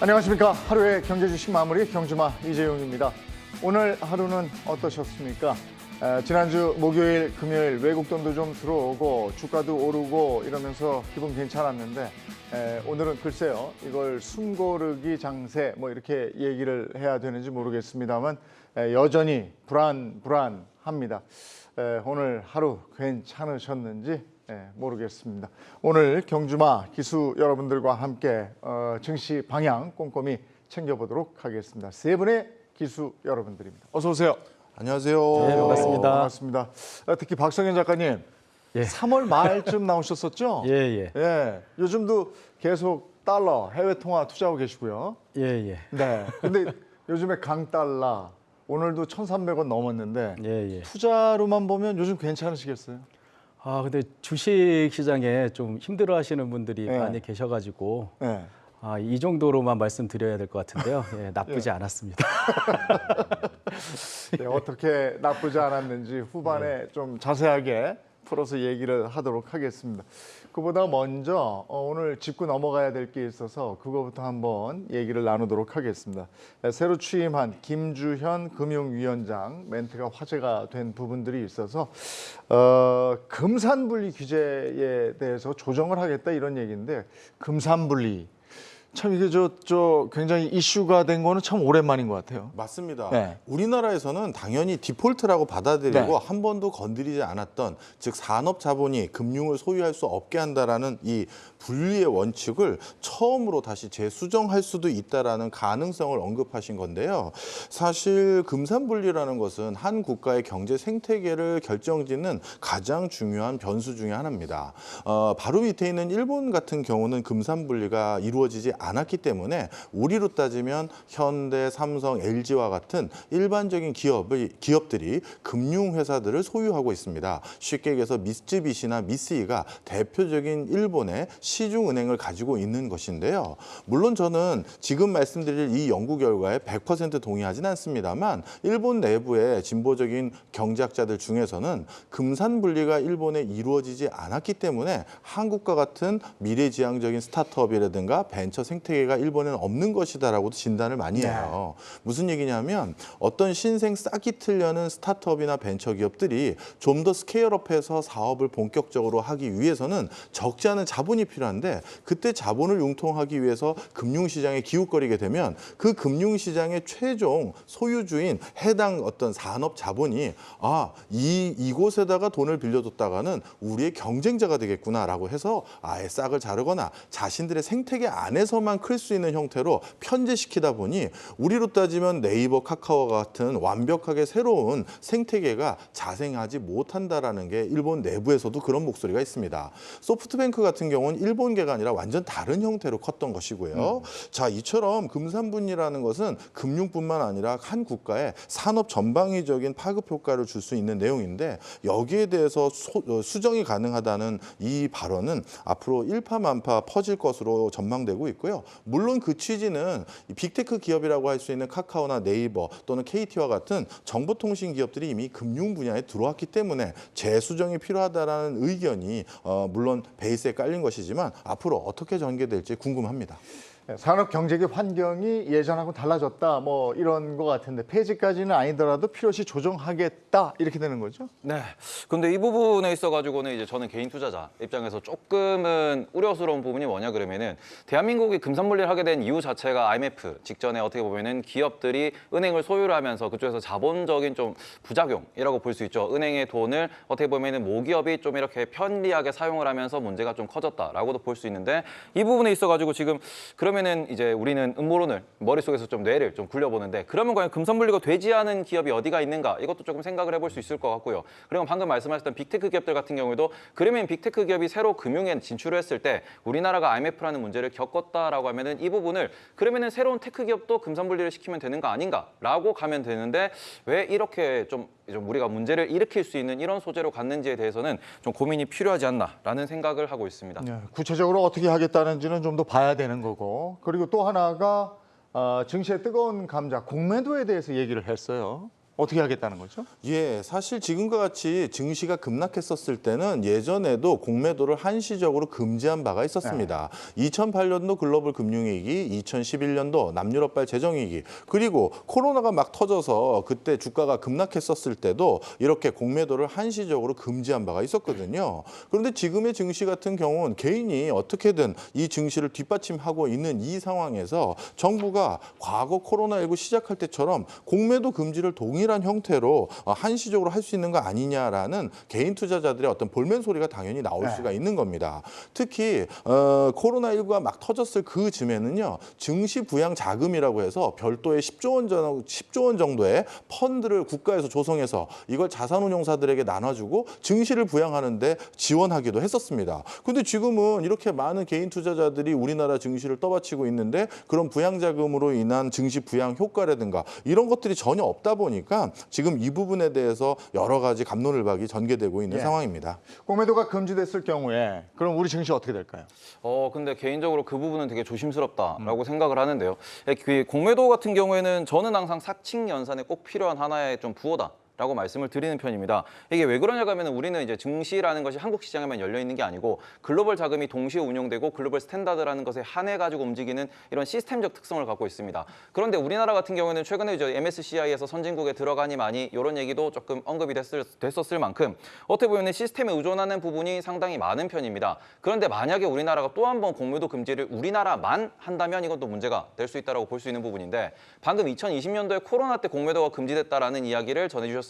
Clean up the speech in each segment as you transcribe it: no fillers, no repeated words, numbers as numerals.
안녕하십니까. 하루의 경제 주식 마무리 경주마 이재용입니다. 오늘 하루는 어떠셨습니까? 지난주 목요일, 금요일 외국 돈도 좀 들어오고 주가도 오르고 이러면서 기분 괜찮았는데 오늘은 글쎄요. 이걸 숨고르기 장세 뭐 이렇게 얘기를 해야 되는지 모르겠습니다만 여전히 불안합니다. 오늘 하루 괜찮으셨는지 모르겠습니다. 오늘 경주마 기수 여러분들과 함께 증시 방향 꼼꼼히 챙겨보도록 하겠습니다. 세 분의 기수 여러분들입니다. 어서 오세요. 안녕하세요. 네, 반갑습니다. 반갑습니다. 특히 박성현 작가님, 3월 말쯤 나오셨었죠? 예. 요즘도 계속 달러 해외 통화 투자하고 계시고요. 예. 네. 근데 요즘에 강달러 오늘도 1,300원 넘었는데 예. 투자로만 보면 요즘 괜찮으시겠어요? 근데 주식 시장에 좀 힘들어하시는 분들이 네. 많이 계셔가지고 네. 이 정도로만 말씀드려야 될 것 같은데요. 예, 나쁘지 않았습니다. 네, 어떻게 나쁘지 않았는지 후반에 좀 자세하게 풀어서 얘기를 하도록 하겠습니다. 그보다 먼저 오늘 짚고 넘어가야 될 게 있어서 그거부터 한번 얘기를 나누도록 하겠습니다. 새로 취임한 김주현 금융위원장 멘트가 화제가 된 부분들이 있어서 금산분리 규제에 대해서 조정을 하겠다 이런 얘기인데 금산분리 참 이게 굉장히 이슈가 된 거는 참 오랜만인 것 같아요. 맞습니다. 네. 우리나라에서는 당연히 디폴트라고 받아들이고 네. 한 번도 건드리지 않았던 즉 산업 자본이 금융을 소유할 수 없게 한다라는 이 분리의 원칙을 처음으로 다시 재수정할 수도 있다라는 가능성을 언급하신 건데요. 사실 금산분리라는 것은 한 국가의 경제 생태계를 결정짓는 가장 중요한 변수 중에 하나입니다. 바로 밑에 있는 일본 같은 경우는 금산분리가 이루어지지 않았기 때문에 우리로 따지면 현대, 삼성, LG와 같은 일반적인 기업들이 금융회사들을 소유하고 있습니다. 쉽게 얘기해서 미쓰비시나 미쓰이가 대표적인 일본의 시중은행을 가지고 있는 것인데요. 물론 저는 지금 말씀드릴 이 연구 결과에 100% 동의하진 않습니다만 일본 내부의 진보적인 경제학자들 중에서는 금산분리가 일본에 이루어지지 않았기 때문에 한국과 같은 미래지향적인 스타트업이라든가 벤처 생태계가 일본에는 없는 것이다라고도 진단을 많이 해요. 무슨 얘기냐면 어떤 신생 싹이 틀려는 스타트업이나 벤처 기업들이 좀 더 스케일업해서 사업을 본격적으로 하기 위해서는 적지 않은 자본이 필요한데 그때 자본을 융통하기 위해서 금융시장에 기웃거리게 되면 그 금융시장의 최종 소유주인 해당 어떤 산업 자본이 이곳에다가 돈을 빌려줬다가는 우리의 경쟁자가 되겠구나라고 해서 아예 싹을 자르거나 자신들의 생태계 안에서만 클 수 있는 형태로 편제시키다 보니 우리로 따지면 네이버, 카카오 같은 완벽하게 새로운 생태계가 자생하지 못한다라는 게 일본 내부에서도 그런 목소리가 있습니다. 소프트뱅크 같은 경우는 일본계가 아니라 완전 다른 형태로 컸던 것이고요. 자, 이처럼 금산분리라는 것은 금융뿐만 아니라 한 국가의 산업 전방위적인 파급 효과를 줄 수 있는 내용인데 여기에 대해서 수정이 가능하다는 이 발언은 앞으로 일파만파 퍼질 것으로 전망되고 있고요. 물론 그 취지는 빅테크 기업이라고 할 수 있는 카카오나 네이버 또는 KT와 같은 정보통신 기업들이 이미 금융 분야에 들어왔기 때문에 재수정이 필요하다라는 의견이 물론 베이스에 깔린 것이지만 앞으로 어떻게 전개될지 궁금합니다. 산업 경제계 환경이 예전하고 달라졌다 뭐 이런 것 같은데 폐지까지는 아니더라도 필요시 조정하겠다 이렇게 되는 거죠? 네. 근데 이 부분에 있어가지고는 이제 저는 개인 투자자 입장에서 조금은 우려스러운 부분이 뭐냐 그러면은 대한민국이 금산분리를 하게 된 이유 자체가 IMF 직전에 어떻게 보면은 기업들이 은행을 소유를 하면서 그쪽에서 자본적인 좀 부작용이라고 볼 수 있죠. 은행의 돈을 어떻게 보면은 모기업이 좀 이렇게 편리하게 사용을 하면서 문제가 좀 커졌다라고도 볼 수 있는데 이 부분에 있어가지고 지금 그러면은 이제 우리는 음모론을 머릿속에서 좀 뇌를 좀 굴려보는데 그러면 과연 금산분리가 되지 않은 기업이 어디가 있는가 이것도 조금 생각을 해볼 수 있을 것 같고요. 그리고 방금 말씀하셨던 빅테크 기업들 같은 경우에도 그러면 빅테크 기업이 새로 금융에 진출을 했을 때 우리나라가 IMF라는 문제를 겪었다라고 하면은 이 부분을 그러면은 새로운 테크 기업도 금산분리를 시키면 되는 거 아닌가라고 가면 되는데 왜 이렇게 좀 우리가 문제를 일으킬 수 있는 이런 소재로 갔는지에 대해서는 좀 고민이 필요하지 않나라는 생각을 하고 있습니다. 구체적으로 어떻게 하겠다는지는 좀 더 봐야 되는 거고 그리고 또 하나가 증시의 뜨거운 감자 공매도에 대해서 얘기를 했어요. 어떻게 하겠다는 거죠? 예, 사실 지금과 같이 증시가 급락했었을 때는 예전에도 공매도를 한시적으로 금지한 바가 있었습니다. 2008년도 글로벌 금융위기, 2011년도 남유럽발 재정위기, 그리고 코로나가 막 터져서 그때 주가가 급락했었을 때도 이렇게 공매도를 한시적으로 금지한 바가 있었거든요. 그런데 지금의 증시 같은 경우는 개인이 어떻게든 이 증시를 뒷받침하고 있는 이 상황에서 정부가 과거 코로나19 시작할 때처럼 공매도 금지를 동일한 형태로 한시적으로 할 수 있는 거 아니냐라는 개인 투자자들의 어떤 볼멘 소리가 당연히 나올 수가 있는 겁니다. 특히 코로나19가 막 터졌을 그 즈음에는요. 증시 부양 자금이라고 해서 별도의 10조 원 정도의 펀드를 국가에서 조성해서 이걸 자산운용사들에게 나눠주고 증시를 부양하는 데 지원하기도 했었습니다. 근데 지금은 이렇게 많은 개인 투자자들이 우리나라 증시를 떠받치고 있는데 그런 부양 자금으로 인한 증시 부양 효과라든가 이런 것들이 전혀 없다 보니까 지금 이 부분에 대해서 여러 가지 갑론을박이 전개되고 있는 상황입니다. 공매도가 금지됐을 경우에 그럼 우리 증시 어떻게 될까요? 근데 개인적으로 그 부분은 되게 조심스럽다라고 생각을 하는데요. 그 공매도 같은 경우에는 저는 항상 사칙 연산에 꼭 필요한 하나의 좀 부호다. 라고 말씀을 드리는 편입니다. 이게 왜 그러냐고 하면 우리는 이제 증시라는 것이 한국 시장에만 열려 있는 게 아니고 글로벌 자금이 동시에 운용되고 글로벌 스탠다드라는 것에 한해 가지고 움직이는 이런 시스템적 특성을 갖고 있습니다. 그런데 우리나라 같은 경우에는 최근에 이제 MSCI에서 선진국에 들어가니 많이 이런 얘기도 조금 언급이 됐었을 만큼 어떻게 보면 시스템에 의존하는 부분이 상당히 많은 편입니다. 그런데 만약에 우리나라가 또 한 번 공매도 금지를 우리나라만 한다면 이건 또 문제가 될 수 있다고 볼 수 있는 부분인데 방금 2020년도에 코로나 때 공매도가 금지됐다라는 이야기를 전해주셨습니다.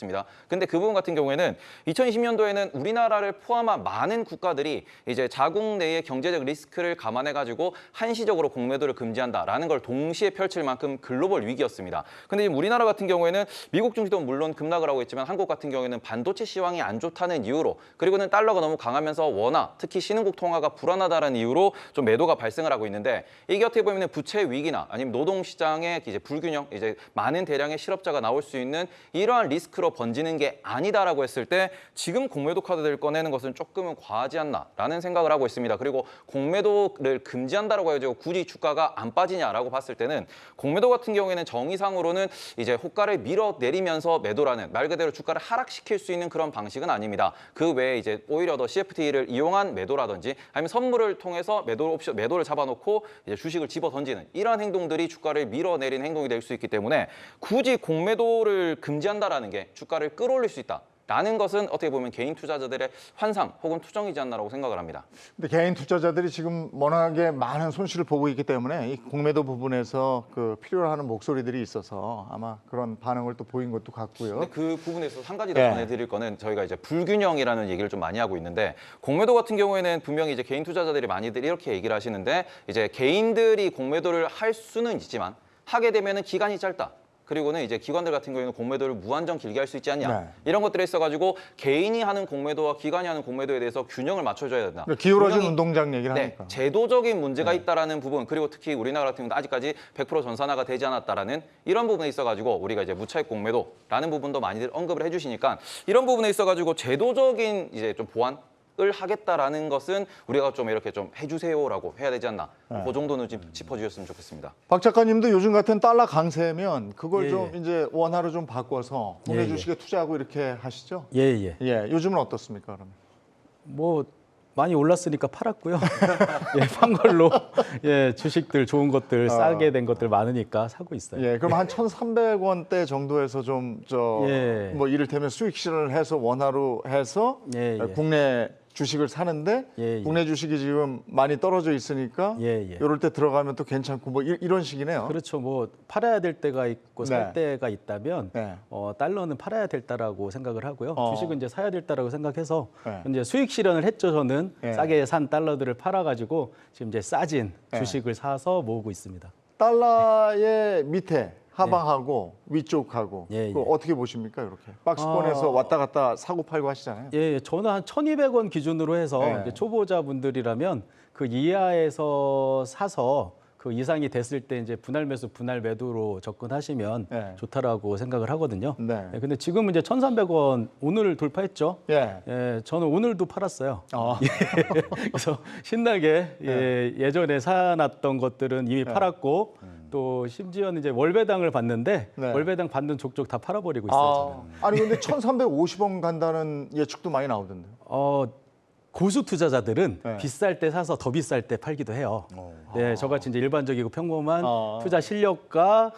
근데 그 부분 같은 경우에는 2020년도에는 우리나라를 포함한 많은 국가들이 이제 자국 내의 경제적 리스크를 감안해가지고 한시적으로 공매도를 금지한다라는 걸 동시에 펼칠 만큼 글로벌 위기였습니다. 근데 지금 우리나라 같은 경우에는 미국 증시도 물론 급락을 하고 있지만 한국 같은 경우에는 반도체 시황이 안 좋다는 이유로 그리고는 달러가 너무 강하면서 원화, 특히 신흥국 통화가 불안하다는 이유로 좀 매도가 발생을 하고 있는데 이게 어떻게 보면 부채 위기나 아니면 노동 시장의 이제 불균형, 이제 많은 대량의 실업자가 나올 수 있는 이러한 리스크로 번지는 게 아니다라고 했을 때 지금 공매도 카드를 꺼내는 것은 조금은 과하지 않나라는 생각을 하고 있습니다. 그리고 공매도를 금지한다라고 해가지고 굳이 주가가 안 빠지냐라고 봤을 때는 공매도 같은 경우에는 정의상으로는 이제 호가를 밀어내리면서 매도라는 말 그대로 주가를 하락시킬 수 있는 그런 방식은 아닙니다. 그 외에 이제 오히려 더 CFT를 이용한 매도라든지 아니면 선물을 통해서 매도를 잡아놓고 이제 주식을 집어 던지는 이런 행동들이 주가를 밀어내리는 행동이 될 수 있기 때문에 굳이 공매도를 금지한다라는 게 주가를 끌어올릴 수 있다라는 것은 어떻게 보면 개인 투자자들의 환상 혹은 투정이지 않나라고 생각을 합니다. 근데 개인 투자자들이 지금 워낙에 많은 손실을 보고 있기 때문에 이 공매도 부분에서 그 필요로 하는 목소리들이 있어서 아마 그런 반응을 또 보인 것도 같고요. 근데 그 부분에서 한 가지 더 전해드릴 거는 저희가 이제 불균형이라는 얘기를 좀 많이 하고 있는데 공매도 같은 경우에는 분명히 이제 개인 투자자들이 많이들 이렇게 얘기를 하시는데 이제 개인들이 공매도를 할 수는 있지만 하게 되면은 기간이 짧다. 그리고는 이제 기관들 같은 경우에는 공매도를 무한정 길게 할 수 있지 않냐 이런 것들에 있어가지고 개인이 하는 공매도와 기관이 하는 공매도에 대해서 균형을 맞춰줘야 된다. 그러니까 기울어진 운동장 얘기를 하니까. 제도적인 문제가 있다라는 부분 그리고 특히 우리나라 같은 경우는 아직까지 100% 전산화가 되지 않았다라는 이런 부분에 있어가지고 우리가 이제 무차익 공매도라는 부분도 많이들 언급을 해주시니까 이런 부분에 있어가지고 제도적인 이제 좀 보완 을 하겠다라는 것은 우리가 좀 이렇게 좀 해주세요라고 해야 되지 않나. 그 정도는 좀 짚어주셨으면 좋겠습니다. 박 작가님도 요즘 같은 달러 강세면 그걸 예, 좀 예. 이제 원화로 좀 바꿔서 국내 예, 주식에 투자하고 이렇게 하시죠? 예. 예, 요즘은 어떻습니까, 그러면? 뭐 많이 올랐으니까 팔았고요. 예, 판 걸로 예, 주식들 좋은 것들 싸게 된 것들 많으니까 사고 있어요. 예, 그럼 한 1,300원대 정도에서 좀 예. 뭐 이를테면 수익 실현을 해서 원화로 해서 예, 예. 국내 주식을 사는데 예, 예. 국내 주식이 지금 많이 떨어져 있으니까 예, 예. 이럴 때 들어가면 또 괜찮고 뭐 이런 식이네요. 그렇죠. 뭐 팔아야 될 때가 있고 살 때가 있다면 네. 달러는 팔아야 될 때라고 생각을 하고요. 주식은 이제 사야 될 때라고 생각해서 네. 이제 수익 실현을 했죠. 저는 네. 싸게 산 달러들을 팔아가지고 지금 이제 싸진 네. 주식을 사서 모으고 있습니다. 달러의 밑에 하방하고 위쪽하고 예, 그거 예. 어떻게 보십니까? 이렇게 박스권에서 왔다 갔다 사고 팔고 하시잖아요. 예, 저는 한 1,200원 기준으로 해서 네. 이제 초보자분들이라면 그 이하에서 사서 그 이상이 됐을 때 이제 분할 매수, 분할 매도로 접근하시면 네. 좋다라고 생각을 하거든요. 네. 예, 근데 지금은 이제 1,300원 오늘 돌파했죠. 예. 예, 저는 오늘도 팔았어요. 아. 그래서 신나게 예전에 사놨던 것들은 이미 팔았고 또 심지어는 이제 월배당을 받는데 네. 월배당 받는 족족 다 팔아버리고 있어요. 아니 근데 1,350원 간다는 예측도 많이 나오던데. 고수 투자자들은 네. 비쌀 때 사서 더 비쌀 때 팔기도 해요. 네, 저같이 이제 일반적이고 평범한 투자 실력과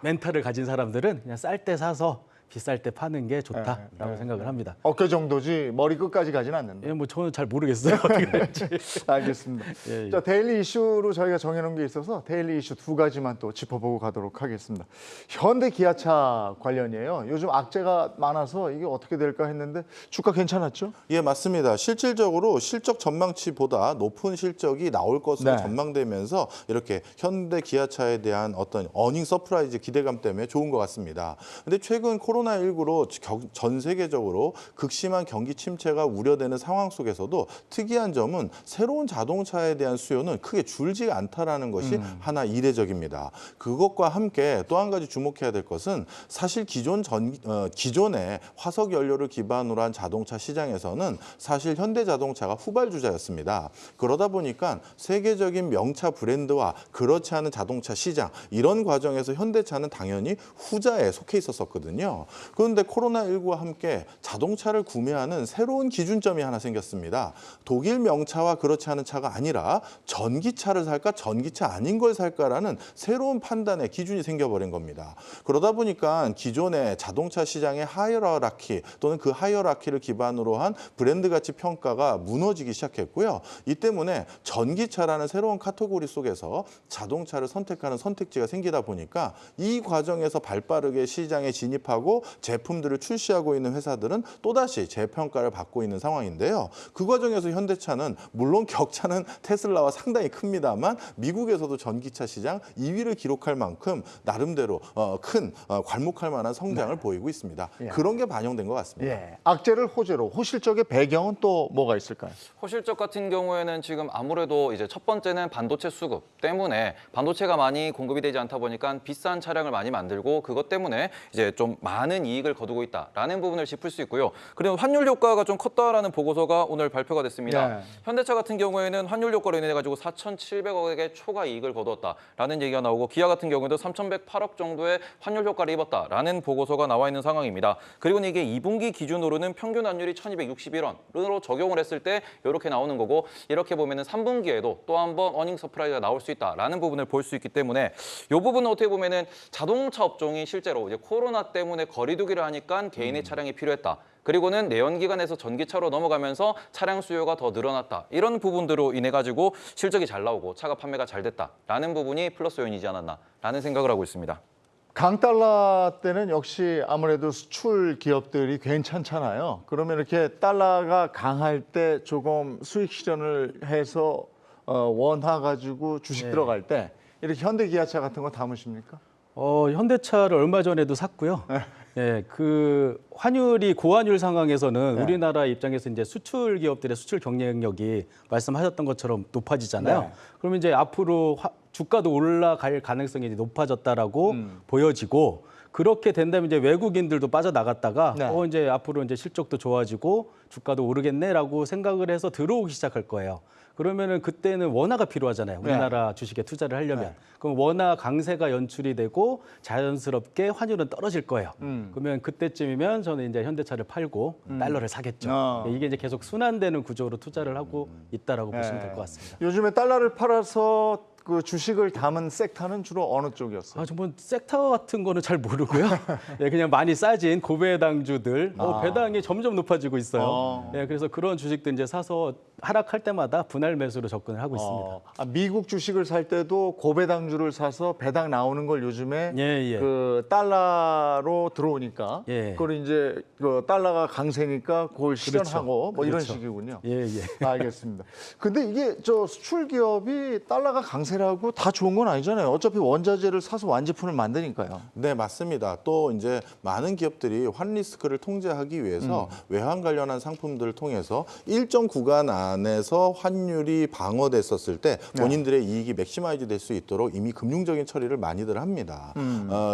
멘탈을 가진 사람들은 그냥 쌀 때 사서 비쌀 때 파는 게 좋다라고 생각을 합니다. 어깨 정도지 머리 끝까지 가지는 않는다. 예, 뭐 저는 잘 모르겠어요. 어떻게 될지. 알겠습니다. 예, 예. 자, 데일리 이슈로 저희가 정해놓은 게 있어서 데일리 이슈 두 가지만 또 짚어보고 가도록 하겠습니다. 현대 기아차 관련이에요. 요즘 악재가 많아서 이게 어떻게 될까 했는데 주가 괜찮았죠? 예, 맞습니다. 실질적으로 실적 전망치보다 높은 실적이 나올 것으로 네. 전망되면서 이렇게 현대 기아차에 대한 어떤 어닝 서프라이즈 기대감 때문에 좋은 것 같습니다. 근데 최근 코로나19로 전 세계적으로 극심한 경기 침체가 우려되는 상황 속에서도 특이한 점은 새로운 자동차에 대한 수요는 크게 줄지 않다라는 것이 하나 이례적입니다. 그것과 함께 또 한 가지 주목해야 될 것은 사실 기존의 화석 연료를 기반으로 한 자동차 시장에서는 사실 현대자동차가 후발주자였습니다. 그러다 보니까 세계적인 명차 브랜드와 그렇지 않은 자동차 시장 이런 과정에서 현대차는 당연히 후자에 속해 있었거든요. 그런데 코로나19와 함께 자동차를 구매하는 새로운 기준점이 하나 생겼습니다. 독일 명차와 그렇지 않은 차가 아니라 전기차를 살까 전기차 아닌 걸 살까라는 새로운 판단의 기준이 생겨버린 겁니다. 그러다 보니까 기존의 자동차 시장의 하이어라키 또는 그 하이어라키를 기반으로 한 브랜드 가치 평가가 무너지기 시작했고요. 이 때문에 전기차라는 새로운 카테고리 속에서 자동차를 선택하는 선택지가 생기다 보니까 이 과정에서 발빠르게 시장에 진입하고 제품들을 출시하고 있는 회사들은 또다시 재평가를 받고 있는 상황인데요. 그 과정에서 현대차는 물론 격차는 테슬라와 상당히 큽니다만 미국에서도 전기차 시장 2위를 기록할 만큼 나름대로 큰 괄목할 만한 성장을 보이고 있습니다. 예. 그런 게 반영된 것 같습니다. 예. 악재를 호재로 호실적의 배경은 또 뭐가 있을까요? 호실적 같은 경우에는 지금 아무래도 이제 첫 번째는 반도체 수급 때문에 반도체가 많이 공급이 되지 않다 보니까 비싼 차량을 많이 만들고 그것 때문에 이제 좀 많은 이익을 거두고 있다라는 부분을 짚을 수 있고요. 그리고 환율 효과가 좀 컸다라는 보고서가 오늘 발표가 됐습니다. 네. 현대차 같은 경우에는 환율 효과로 인해 가지고 4,700억의 초과 이익을 거두었다라는 얘기가 나오고 기아 같은 경우에도 3,108억 정도의 환율 효과를 입었다라는 보고서가 나와 있는 상황입니다. 그리고 이게 2분기 기준으로는 평균 환율이 1,261원으로 적용을 했을 때 이렇게 나오는 거고 이렇게 보면은 3분기에도 또 한 번 어닝 서프라이즈가 나올 수 있다라는 부분을 볼 수 있기 때문에 이 부분은 어떻게 보면은 자동차 업종이 실제로 이제 코로나 때문에 거리두기를 하니까 개인의 차량이 필요했다. 그리고는 내연기관에서 전기차로 넘어가면서 차량 수요가 더 늘어났다. 이런 부분들로 인해 가지고 실적이 잘 나오고 차가 판매가 잘 됐다라는 부분이 플러스 요인이지 않았나라는 생각을 하고 있습니다. 강달러 때는 역시 아무래도 수출 기업들이 괜찮잖아요. 그러면 이렇게 달러가 강할 때 조금 수익 실현을 해서 원화 가지고 주식 들어갈 때 이렇게 현대 기아차 같은 거 담으십니까? 현대차를 얼마 전에도 샀고요. 예, 그 환율이 고환율 상황에서는 네. 우리나라 입장에서 이제 수출 기업들의 수출 경쟁력이 말씀하셨던 것처럼 높아지잖아요. 네. 그러면 이제 앞으로 주가도 올라갈 가능성이 이제 높아졌다라고 보여지고 그렇게 된다면 이제 외국인들도 빠져나갔다가 네. 이제 앞으로 이제 실적도 좋아지고 주가도 오르겠네라고 생각을 해서 들어오기 시작할 거예요. 그러면은 그때는 원화가 필요하잖아요. 우리나라 주식에 투자를 하려면. 그럼 원화 강세가 연출이 되고 자연스럽게 환율은 떨어질 거예요. 그러면 그때쯤이면 저는 이제 현대차를 팔고 달러를 사겠죠. 이게 이제 계속 순환되는 구조로 투자를 하고 있다라고 보시면 될 것 같습니다. 요즘에 달러를 팔아서 그 주식을 담은 섹터는 주로 어느 쪽이었어요? 정말 섹터 같은 거는 잘 모르고요. 예, 그냥 많이 싸진 고배당주들, 배당이 점점 높아지고 있어요. 예, 그래서 그런 주식들 이제 사서 하락할 때마다 분할 매수로 접근을 하고 있습니다. 미국 주식을 살 때도 고배당주를 사서 배당 나오는 걸 요즘에 예. 그 달러로 들어오니까 예. 그걸 이제 그 달러가 강세니까 그걸 실현하고 뭐 이런 그렇죠. 식이군요. 예. 알겠습니다. 근데 이게 저 수출 기업이 달러가 강세라고 다 좋은 건 아니잖아요. 어차피 원자재를 사서 완제품을 만드니까요. 네, 맞습니다. 또 이제 많은 기업들이 환 리스크를 통제하기 위해서 외환 관련한 상품들을 통해서 일정 구간 안에서 환율이 방어됐었을 때 본인들의 이익이 맥시마이즈 될 수 있도록 이미 금융적인 처리를 많이들 합니다.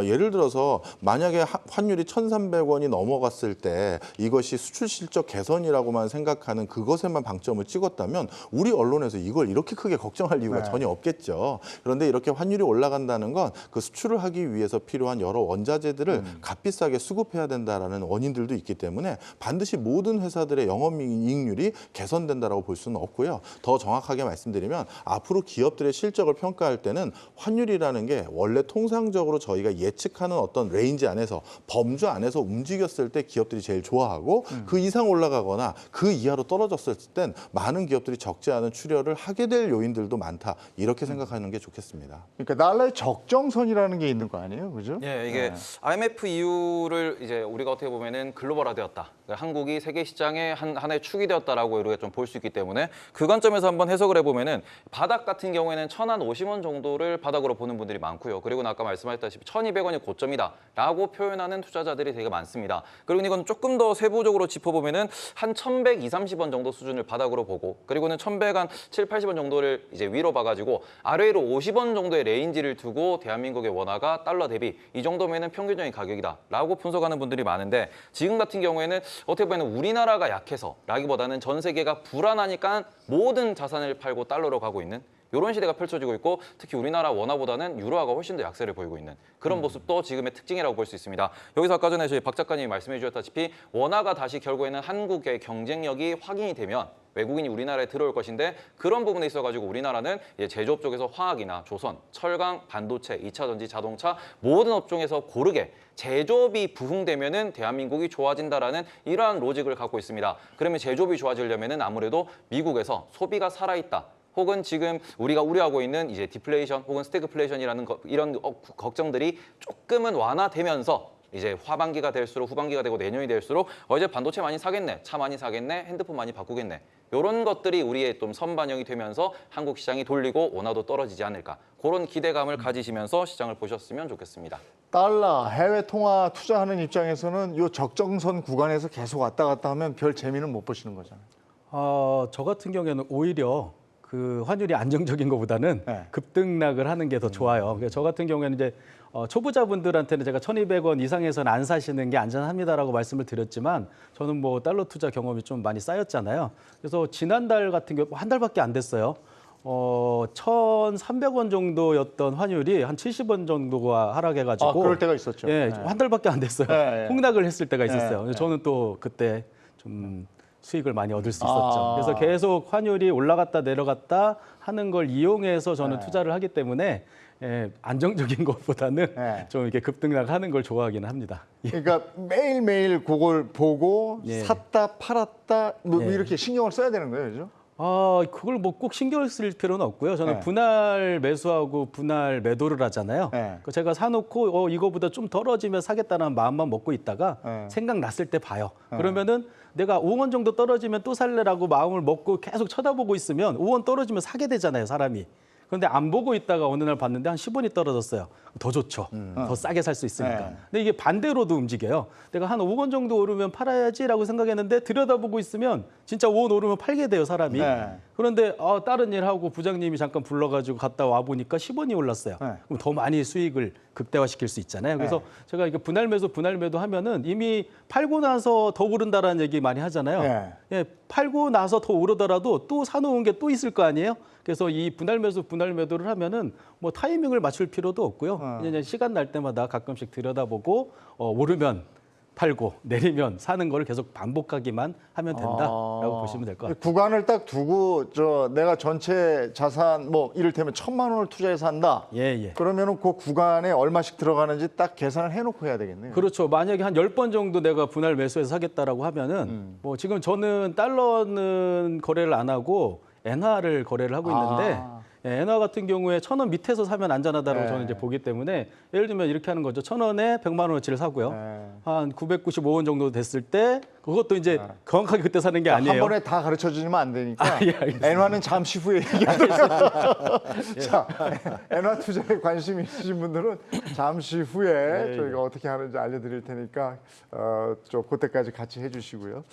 예를 들어서 만약에 환율이 1,300원이 넘어갔을 때 이것이 수출 실적 개선이라고만 생각하는 그것에만 방점을 찍었다면 우리 언론에서 이걸 이렇게 크게 걱정할 이유가 전혀 없겠죠. 있죠. 그런데 이렇게 환율이 올라간다는 건 그 수출을 하기 위해서 필요한 여러 원자재들을 값비싸게 수급해야 된다라는 원인들도 있기 때문에 반드시 모든 회사들의 영업이익률이 개선된다라고 볼 수는 없고요. 더 정확하게 말씀드리면 앞으로 기업들의 실적을 평가할 때는 환율이라는 게 원래 통상적으로 저희가 예측하는 어떤 레인지 안에서 범주 안에서 움직였을 때 기업들이 제일 좋아하고 그 이상 올라가거나 그 이하로 떨어졌을 땐 많은 기업들이 적지 않은 출혈을 하게 될 요인들도 많다. 이렇게 생각하는 게 좋겠습니다. 그러니까 달러의 적정선이라는 게 있는 거 아니에요, 그죠? 예, 이게 IMF 이후를 이제 우리가 어떻게 보면은 글로벌화되었다. 그러니까 한국이 세계 시장의 하나의 축이 되었다라고 우리가 좀 볼 수 있기 때문에 그 관점에서 한번 해석을 해보면은 바닥 같은 경우에는 1,050원 정도를 바닥으로 보는 분들이 많고요. 그리고 아까 말씀하셨다시피 1,200원이 고점이다라고 표현하는 투자자들이 되게 많습니다. 그리고 이건 조금 더 세부적으로 짚어보면은 한 1,100, 230원 정도 수준을 바닥으로 보고 그리고는 1,100, 한 7, 80원 정도를 이제 위로 봐가지고 아래로 50원 정도의 레인지를 두고 대한민국의 원화가 달러 대비 이 정도면은 평균적인 가격이다라고 분석하는 분들이 많은데 지금 같은 경우에는 어떻게 보면 우리나라가 약해서라기보다는 전 세계가 불안하니까 모든 자산을 팔고 달러로 가고 있는 이런 시대가 펼쳐지고 있고 특히 우리나라 원화보다는 유로화가 훨씬 더 약세를 보이고 있는 그런 모습도 지금의 특징이라고 볼 수 있습니다. 여기서 아까 전에 저희 박 작가님이 말씀해 주셨다시피 원화가 다시 결국에는 한국의 경쟁력이 확인이 되면 외국인이 우리나라에 들어올 것인데 그런 부분에 있어가지고 우리나라는 이제 제조업 쪽에서 화학이나 조선, 철강, 반도체, 2차 전지, 자동차 모든 업종에서 고르게 제조업이 부흥되면은 대한민국이 좋아진다라는 이러한 로직을 갖고 있습니다. 그러면 제조업이 좋아지려면은 아무래도 미국에서 소비가 살아있다. 혹은 지금 우리가 우려하고 있는 이제 디플레이션 혹은 스태그플레이션이라는 이런 걱정들이 조금은 완화되면서 이제 하반기가 될수록 후반기가 되고 내년이 될수록 이제 반도체 많이 사겠네, 차 많이 사겠네, 핸드폰 많이 바꾸겠네. 이런 것들이 우리의 좀 선반영이 되면서 한국 시장이 돌리고 원화도 떨어지지 않을까. 그런 기대감을 가지시면서 시장을 보셨으면 좋겠습니다. 달러, 해외 통화 투자하는 입장에서는 이 적정선 구간에서 계속 왔다 갔다 하면 별 재미는 못 보시는 거잖아요. 저 같은 경우에는 오히려 그 환율이 안정적인 것보다는 네. 급등락을 하는 게 더 좋아요. 그래서 저 같은 경우에는 이제 초보자분들한테는 제가 1,200원 이상에서는 안 사시는 게 안전합니다라고 말씀을 드렸지만 저는 뭐 달러 투자 경험이 좀 많이 쌓였잖아요. 그래서 지난달 같은 경우 한 달밖에 안 됐어요. 1,300원 정도였던 환율이 한 70원 정도가 하락해가지고 그럴 때가 있었죠. 예, 네. 한 달밖에 안 됐어요. 네, 네. 폭락을 했을 때가 있었어요. 네, 저는 또 그때 좀 수익을 많이 얻을 수 있었죠. 아. 그래서 계속 환율이 올라갔다 내려갔다 하는 걸 이용해서 저는 네. 투자를 하기 때문에 안정적인 것보다는 네. 좀 이렇게 급등락하는 걸 좋아하기는 합니다. 그러니까 매일매일 그걸 보고 예. 샀다 팔았다 뭐 예. 이렇게 신경을 써야 되는 거예요, 그죠? 그걸 뭐 꼭 신경 쓸 필요는 없고요. 저는 네. 분할 매수하고 분할 매도를 하잖아요. 네. 그 제가 사놓고 이거보다 좀 떨어지면 사겠다는 마음만 먹고 있다가 네. 생각났을 때 봐요. 그러면은 내가 5원 정도 떨어지면 또 살래라고 마음을 먹고 계속 쳐다보고 있으면 5원 떨어지면 사게 되잖아요, 사람이. 그런데 안 보고 있다가 어느 날 봤는데 한 10원이 떨어졌어요. 더 좋죠. 더 싸게 살 수 있으니까. 네. 근데 이게 반대로도 움직여요. 내가 한 5원 정도 오르면 팔아야지라고 생각했는데 들여다보고 있으면 진짜 5원 오르면 팔게 돼요, 사람이. 네. 그런데 다른 일 하고 부장님이 잠깐 불러가지고 갔다 와 보니까 10원이 올랐어요. 네. 그럼 더 많이 수익을 극대화시킬 수 있잖아요. 그래서 네. 제가 이게 분할 매도 하면은 이미 팔고 나서 더 오른다라는 얘기 많이 하잖아요. 네. 예, 팔고 나서 더 오르더라도 또 사놓은 게 또 있을 거 아니에요. 그래서 이 분할 매도를 하면은 뭐 타이밍을 맞출 필요도 없고요. 그냥 시간 날 때마다 가끔씩 들여다보고 오르면 팔고 내리면 사는 걸 계속 반복하기만 하면 된다라고 보시면 될 것 같아요. 구간을 딱 두고 내가 전체 자산 뭐 이를테면 1,000만 원을 투자해서 한다. 예. 그러면은 그 구간에 얼마씩 들어가는지 딱 계산을 해놓고 해야 되겠네요. 그렇죠. 만약에 한 10번 정도 내가 분할 매수해서 사겠다라고 하면은 뭐 지금 저는 달러는 거래를 안 하고 엔화를 거래를 하고 있는데 엔화 같은 경우에 1,000원 밑에서 사면 안전하다고 네. 저는 이제 보기 때문에 예를 들면 이렇게 하는 거죠. 1,000원에 100만 원어치를 사고요. 네. 한 995원 정도 됐을 때 그것도 이제 정확하게 그때 사는 게 한 아니에요. 번에 다 가르쳐 주면 안 되니까 예, 알겠습니다. 엔화는 잠시 후에 얘기하겠습니다. 자, 엔화 투자에 관심 있으신 분들은 잠시 후에 저희가 어떻게 하는지 알려드릴 테니까 그때까지 같이 해주시고요.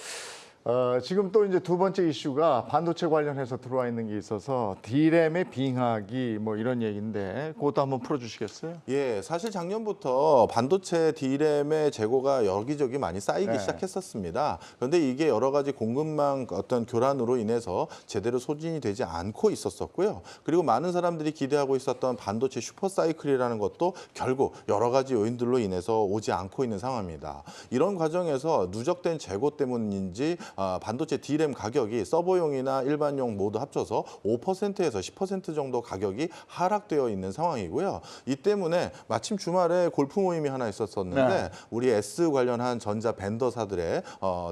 지금 또 이제 두 번째 이슈가 반도체 관련해서 들어와 있는 게 있어서 D램의 빙하기 뭐 이런 얘기인데 그것도 한번 풀어주시겠어요? 예, 사실 작년부터 반도체 D램의 재고가 여기저기 많이 쌓이기 네. 시작했었습니다. 그런데 이게 여러 가지 공급망 어떤 교란으로 인해서 제대로 소진이 되지 않고 있었었고요. 그리고 많은 사람들이 기대하고 있었던 반도체 슈퍼사이클이라는 것도 결국 여러 가지 요인들로 인해서 오지 않고 있는 상황입니다. 이런 과정에서 누적된 재고 때문인지 반도체 D램 가격이 서버용이나 일반용 모두 합쳐서 5%에서 10% 정도 가격이 하락되어 있는 상황이고요. 이 때문에 마침 주말에 골프 모임이 하나 있었었는데 네. 우리 S 관련한 전자 벤더사들의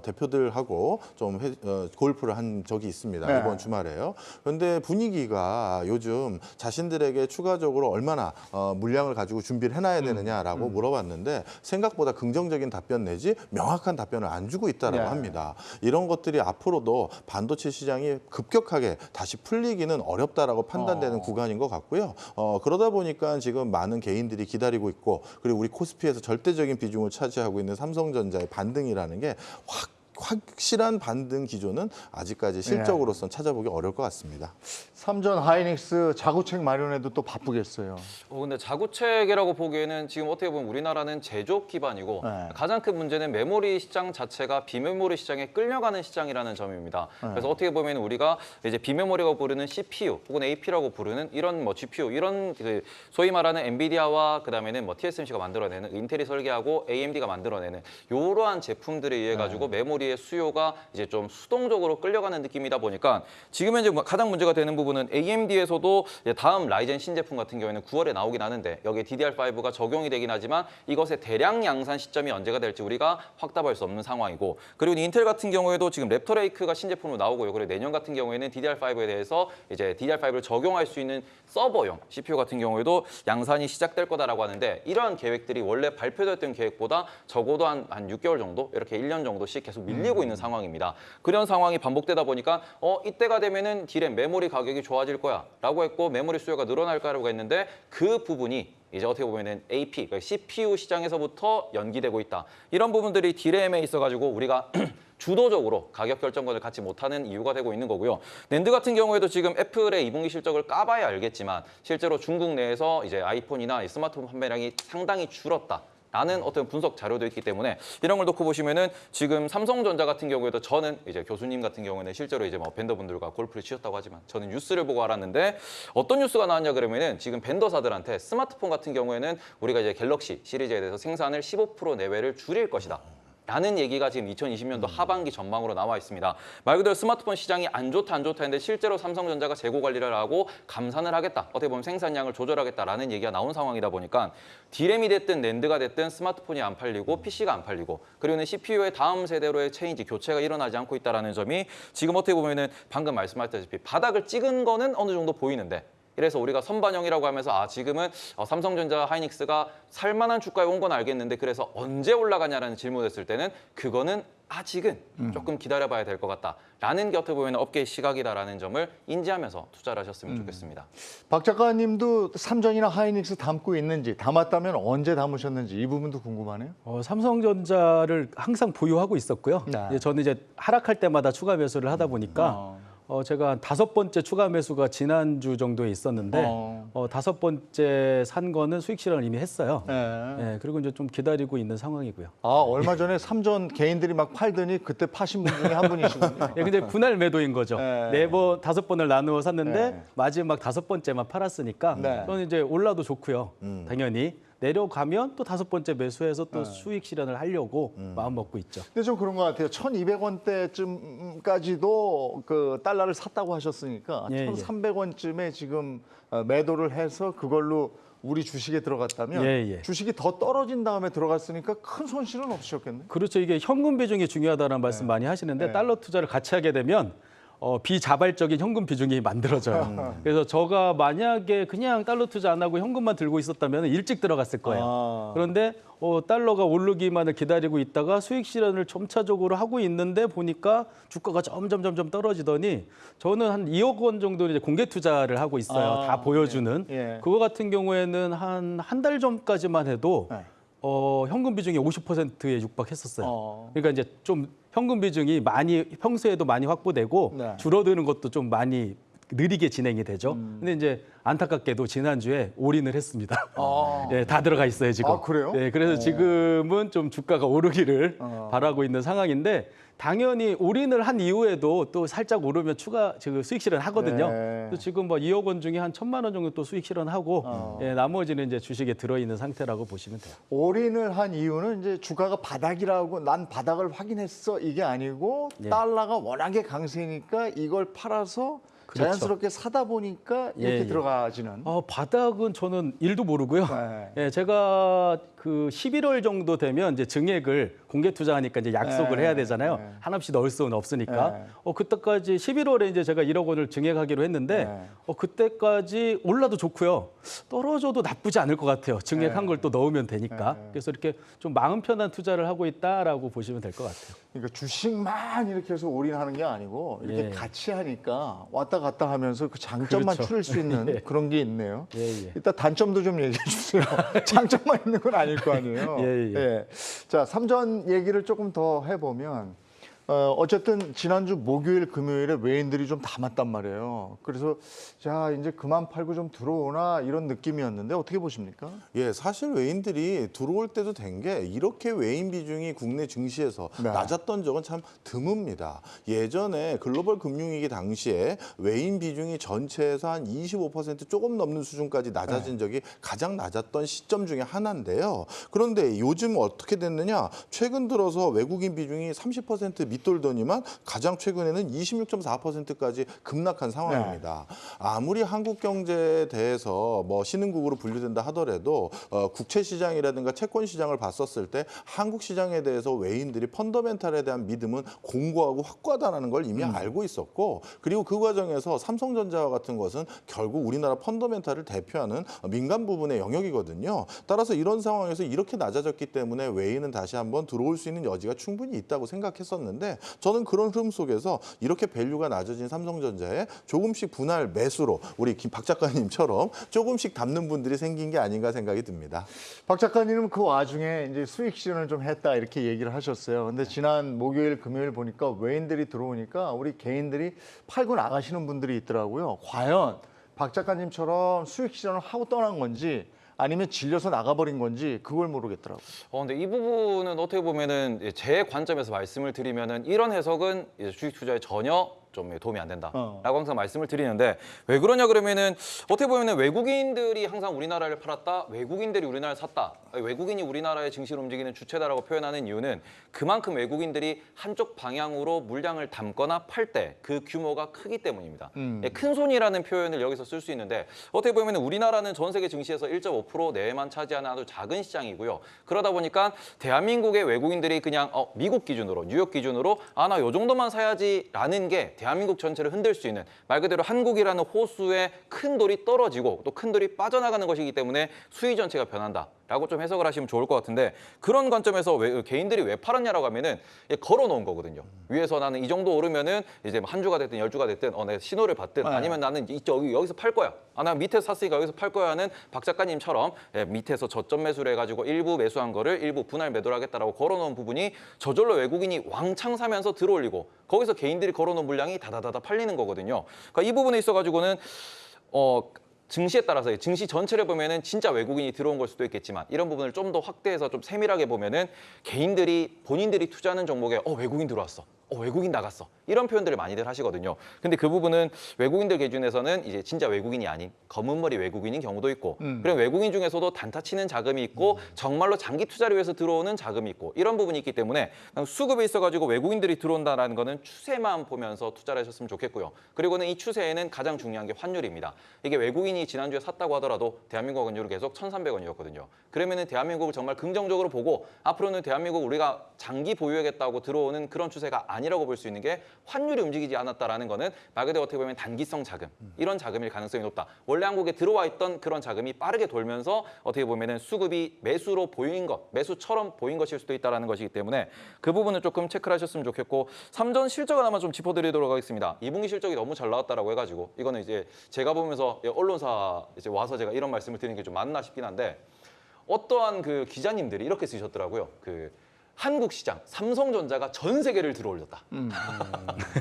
대표들하고 좀 골프를 한 적이 있습니다. 네. 이번 주말에요. 그런데 분위기가 요즘 자신들에게 추가적으로 얼마나 물량을 가지고 준비를 해놔야 되느냐라고 물어봤는데 생각보다 긍정적인 답변 내지 명확한 답변을 안 주고 있다라고 네. 합니다. 이런 것들이 앞으로도 반도체 시장이 급격하게 다시 풀리기는 어렵다라고 판단되는 구간인 것 같고요. 그러다 보니까 지금 많은 개인들이 기다리고 있고 그리고 우리 코스피에서 절대적인 비중을 차지하고 있는 삼성전자의 반등이라는 게 확실한 반등 기조는 아직까지 실적으로선 찾아보기 어려울 것 같습니다. 삼전 하이닉스 자구책 마련에도 또 바쁘겠어요. 근데 자구책이라고 보기에는 지금 어떻게 보면 우리나라는 제조업 기반이고 네. 가장 큰 문제는 메모리 시장 자체가 비메모리 시장에 끌려가는 시장이라는 점입니다. 그래서 어떻게 보면 우리가 이제 비메모리가 부르는 CPU 혹은 AP라고 부르는 이런 뭐 GPU 이런 그 소위 말하는 엔비디아와 그다음에는 뭐 TSMC가 만들어내는 인텔이 설계하고 AMD가 만들어내는 이러한 제품들에 의해 가지고 메모리의 수요가 이제 좀 수동적으로 끌려가는 느낌이다 보니까 지금 현재 가장 문제가 되는 부분은 AMD에서도 다음 라이젠 신제품 같은 경우에는 9월에 나오긴 하는데 여기에 DDR5가 적용이 되긴 하지만 이것의 대량 양산 시점이 언제가 될지 우리가 확답할 수 없는 상황이고 그리고 인텔 같은 경우에도 지금 랩터레이크가 신제품으로 나오고요. 그리고 내년 같은 경우에는 DDR5에 대해서 이제 DDR5를 적용할 수 있는 서버용 CPU 같은 경우에도 양산이 시작될 거다라고 하는데 이러한 계획들이 원래 발표됐던 계획보다 적어도 한 6개월 정도 이렇게 1년 정도씩 계속 밀리고 있는 상황입니다. 그런 상황이 반복되다 보니까 이때가 되면은 D램 메모리 가격이 좋아질 거야라고 했고 메모리 수요가 늘어날 거라고 했는데 그 부분이 이제 어떻게 보면은 AP, 그러니까 CPU 시장에서부터 연기되고 있다. 이런 부분들이 D램에 있어가지고 우리가 주도적으로 가격 결정권을 갖지 못하는 이유가 되고 있는 거고요. 낸드 같은 경우에도 지금 애플의 2분기 실적을 까봐야 알겠지만 실제로 중국 내에서 이제 아이폰이나 스마트폰 판매량이 상당히 줄었다. 라는 어떤 분석 자료도 있기 때문에 이런 걸 놓고 보시면은 지금 삼성전자 같은 경우에도 저는 이제 교수님 같은 경우에는 실제로 이제 뭐 벤더분들과 골프를 치셨다고 하지만 저는 뉴스를 보고 알았는데 어떤 뉴스가 나왔냐 그러면은 지금 벤더사들한테 스마트폰 같은 경우에는 우리가 이제 갤럭시 시리즈에 대해서 생산을 15% 내외를 줄일 것이다. 라는 얘기가 지금 2020년도 하반기 전망으로 나와 있습니다. 말 그대로 스마트폰 시장이 안 좋다 했는데 실제로 삼성전자가 재고 관리를 하고 감산을 하겠다. 어떻게 보면 생산량을 조절하겠다라는 얘기가 나온 상황이다 보니까 D램이 됐든 낸드가 됐든 스마트폰이 안 팔리고 PC가 안 팔리고 그리고 CPU의 다음 세대로의 체인지 교체가 일어나지 않고 있다는 점이 지금 어떻게 보면은 방금 말씀하셨다시피 바닥을 찍은 거는 어느 정도 보이는데 이래서 우리가 선반영이라고 하면서 지금은 삼성전자 하이닉스가 살만한 주가에 온 건 알겠는데 그래서 언제 올라가냐라는 질문을 했을 때는 그거는 아직은 조금 기다려봐야 될 것 같다라는 게 어떻게 보면 업계의 시각이다라는 점을 인지하면서 투자를 하셨으면 좋겠습니다. 박 작가님도 삼전이나 하이닉스 담고 있는지 담았다면 언제 담으셨는지 이 부분도 궁금하네요. 삼성전자를 항상 보유하고 있었고요. 네. 저는 이제 하락할 때마다 추가 매수를 하다 보니까 제가 한 5번째 추가 매수가 지난주 정도에 있었는데 5번째 산 거는 수익 실현을 이미 했어요. 네. 그리고 이제 좀 기다리고 있는 상황이고요. 얼마 전에 삼전 개인들이 막 팔더니 그때 파신 분 중에 한 분이시군요. 근데 분할 매도인 거죠. 네. 5번을 나누어 샀는데 네. 마지막 5번째만 팔았으니까 네. 저는 이제 올라도 좋고요. 당연히 내려가면 또 5번째 매수해서 또 수익 실현을 하려고 마음 먹고 있죠. 근데 좀 그런 것 같아요. 1,200원대쯤까지도 그 달러를 샀다고 하셨으니까 예, 예. 1,300원쯤에 지금 매도를 해서 그걸로 우리 주식에 들어갔다면 예. 주식이 더 떨어진 다음에 들어갔으니까 큰 손실은 없으셨겠네. 그렇죠. 이게 현금 비중이 중요하다는 말씀 많이 하시는데 네. 달러 투자를 같이 하게 되면 비자발적인 현금 비중이 만들어져요. 그래서 저가 만약에 그냥 달러 투자 안 하고 현금만 들고 있었다면 일찍 들어갔을 거예요. 그런데 달러가 오르기만을 기다리고 있다가 수익 실현을 점차적으로 하고 있는데 보니까 주가가 점점 떨어지더니 저는 한 2억 원 정도 이제 공개 투자를 하고 있어요. 다 보여주는. 예. 그거 같은 경우에는 한 달 전까지만 해도 네. 현금 비중이 50%에 육박했었어요. 어. 그러니까 이제 좀 현금 비중이 많이 평소에도 많이 확보되고 네. 줄어드는 것도 좀 많이 느리게 진행이 되죠. 근데 이제 안타깝게도 지난주에 올인을 했습니다. 예, 다 들어가 있어요, 지금. 아, 그래요? 네, 그래서 지금은 좀 주가가 오르기를 어. 바라고 있는 상황인데 당연히 올인을 한 이후에도 또 살짝 오르면 추가 수익 실현하거든요. 네. 그래서 지금 뭐 2억 원 중에 한 1,000만 원 정도 또 수익 실현하고 예, 나머지는 이제 주식에 들어있는 상태라고 보시면 돼요. 올인을 한 이유는 이제 주가가 바닥이라고 난 바닥을 확인했어 이게 아니고 예. 달러가 워낙에 강세니까 이걸 팔아서 그렇죠. 자연스럽게 사다 보니까 이렇게 예, 예. 들어가지는. 바닥은 저는 일도 모르고요. 네. 예, 제가 그 11월 정도 되면 이제 증액을 공개 투자하니까 이제 약속을 네, 해야 되잖아요. 네. 한없이 넣을 수는 없으니까. 네. 그때까지 11월에 이제 제가 1억 원을 증액하기로 했는데 네. 그때까지 올라도 좋고요. 떨어져도 나쁘지 않을 것 같아요. 증액한 네. 걸 또 넣으면 되니까. 네. 그래서 이렇게 좀 마음 편한 투자를 하고 있다라고 보시면 될 것 같아요. 그러니까 주식만 이렇게 해서 올인하는 게 아니고 이렇게 예. 같이 하니까 왔다 갔다 하면서 그 장점만 그렇죠. 추릴 수 있는 예. 그런 게 있네요. 예, 예. 이따 단점도 좀 얘기해 주세요. 장점만 있는 건 아닐 거 아니에요. 예, 예. 자, 삼전 얘기를 조금 더 해보면 어쨌든 지난주 목요일, 금요일에 외인들이 좀 담았단 말이에요. 그래서 자 이제 그만 팔고 좀 들어오나 이런 느낌이었는데 어떻게 보십니까? 예, 사실 외인들이 들어올 때도 된 게 이렇게 외인 비중이 국내 증시에서 네. 낮았던 적은 참 드뭅니다. 예전에 글로벌 금융위기 당시에 외인 비중이 전체에서 한 25% 조금 넘는 수준까지 낮아진 적이 가장 낮았던 시점 중에 하나인데요. 그런데 요즘 어떻게 됐느냐? 최근 들어서 외국인 비중이 30% 밑돌더니만 가장 최근에는 26.4%까지 급락한 상황입니다. 아무리 한국 경제에 대해서 뭐 신흥국으로 분류된다 하더라도 국채 시장이라든가 채권 시장을 봤었을 때 한국 시장에 대해서 외인들이 펀더멘탈에 대한 믿음은 공고하고 확고하다는 걸 이미 알고 있었고, 그리고 그 과정에서 삼성전자와 같은 것은 결국 우리나라 펀더멘탈을 대표하는 민간 부분의 영역이거든요. 따라서 이런 상황에서 이렇게 낮아졌기 때문에 외인은 다시 한번 들어올 수 있는 여지가 충분히 있다고 생각했었는데, 저는 그런 흐름 속에서 이렇게 밸류가 낮아진 삼성전자에 조금씩 분할 매수로 우리 박 작가님처럼 조금씩 담는 분들이 생긴 게 아닌가 생각이 듭니다. 박 작가님은 그 와중에 이제 수익 실현을 좀 했다 이렇게 얘기를 하셨어요. 근데 지난 목요일, 금요일 보니까 외인들이 들어오니까 우리 개인들이 팔고 나가시는 분들이 있더라고요. 과연 박 작가님처럼 수익 실현을 하고 떠난 건지 아니면 질려서 나가버린 건지 그걸 모르겠더라고요. 근데 이 부분은 어떻게 보면은 제 관점에서 말씀을 드리면은 이런 해석은 이제 주식 투자에 전혀 좀 도움이 안 된다라고 항상 말씀을 드리는데, 왜 그러냐 그러면은 어떻게 보면은 외국인들이 항상 우리나라를 팔았다, 외국인들이 우리나라를 샀다, 외국인이 우리나라의 증시를 움직이는 주체다라고 표현하는 이유는 그만큼 외국인들이 한쪽 방향으로 물량을 담거나 팔 때 그 규모가 크기 때문입니다. 큰 손이라는 표현을 여기서 쓸 수 있는데, 어떻게 보면은 우리나라는 전 세계 증시에서 1.5% 내외만 차지하는 아주 작은 시장이고요. 그러다 보니까 대한민국의 외국인들이 그냥 미국 기준으로, 뉴욕 기준으로 나 요 정도만 사야지라는 게 대한민국 전체를 흔들 수 있는, 말 그대로 한국이라는 호수에 큰 돌이 떨어지고 또 큰 돌이 빠져나가는 것이기 때문에 수위 전체가 변한다라고 좀 해석을 하시면 좋을 것 같은데, 그런 관점에서 개인들이 왜 팔았냐라고 하면은 걸어놓은 거거든요. 위에서 나는 이 정도 오르면은 이제 한 주가 됐든 10주가 됐든 내가 신호를 받든 아니면 나는 여기서 팔 거야. 나 밑에서 샀으니까 여기서 팔 거야 하는 박 작가님처럼 밑에서 저점 매수를 해가지고 일부 매수한 거를 일부 분할 매도를 하겠다라고 걸어놓은 부분이 저절로 외국인이 왕창 사면서 들어올리고 거기서 개인들이 걸어놓은 물량이 다다다다 팔리는 거거든요. 그러니까 이 부분에 있어가지고는 증시에 따라서 증시 전체를 보면은 진짜 외국인이 들어온 걸 수도 있겠지만, 이런 부분을 좀 더 확대해서 좀 세밀하게 보면은 개인들이 본인들이 투자하는 종목에 외국인 들어왔어, 외국인 나갔어, 이런 표현들을 많이들 하시거든요. 근데 그 부분은 외국인들 기준에서는 이제 진짜 외국인이 아닌 검은 머리 외국인인 경우도 있고, 그리고 외국인 중에서도 단타 치는 자금이 있고 정말로 장기 투자를 위해서 들어오는 자금이 있고, 이런 부분이 있기 때문에 수급에 있어가지고 외국인들이 들어온다라는 거는 추세만 보면서 투자를 하셨으면 좋겠고요. 그리고는 이 추세에는 가장 중요한 게 환율입니다. 이게 외국인이 지난주에 샀다고 하더라도 대한민국 환율은 계속 1,300원이었거든요. 그러면은 대한민국을 정말 긍정적으로 보고 앞으로는 대한민국 우리가 장기 보유하겠다고 들어오는 그런 추세가 아니라고 볼 수 있는 게, 환율이 움직이지 않았다라는 거는 말 그대로 어떻게 보면 단기성 자금, 이런 자금일 가능성이 높다. 원래 한국에 들어와 있던 그런 자금이 빠르게 돌면서 어떻게 보면은 수급이 매수로 보인 것, 매수처럼 보인 것일 수도 있다라는 것이기 때문에 그 부분을 조금 체크를 하셨으면 좋겠고, 삼전 실적 하나만 좀 짚어드리도록 하겠습니다. 2분기 실적이 너무 잘 나왔다라고 해가지고 이거는 이제 제가 보면서 언론사 이제 와서 제가 이런 말씀을 드리는 게 좀 맞나 싶긴 한데, 어떠한 그 기자님들이 이렇게 쓰셨더라고요. 한국 시장, 삼성전자가 전 세계를 들어올렸다.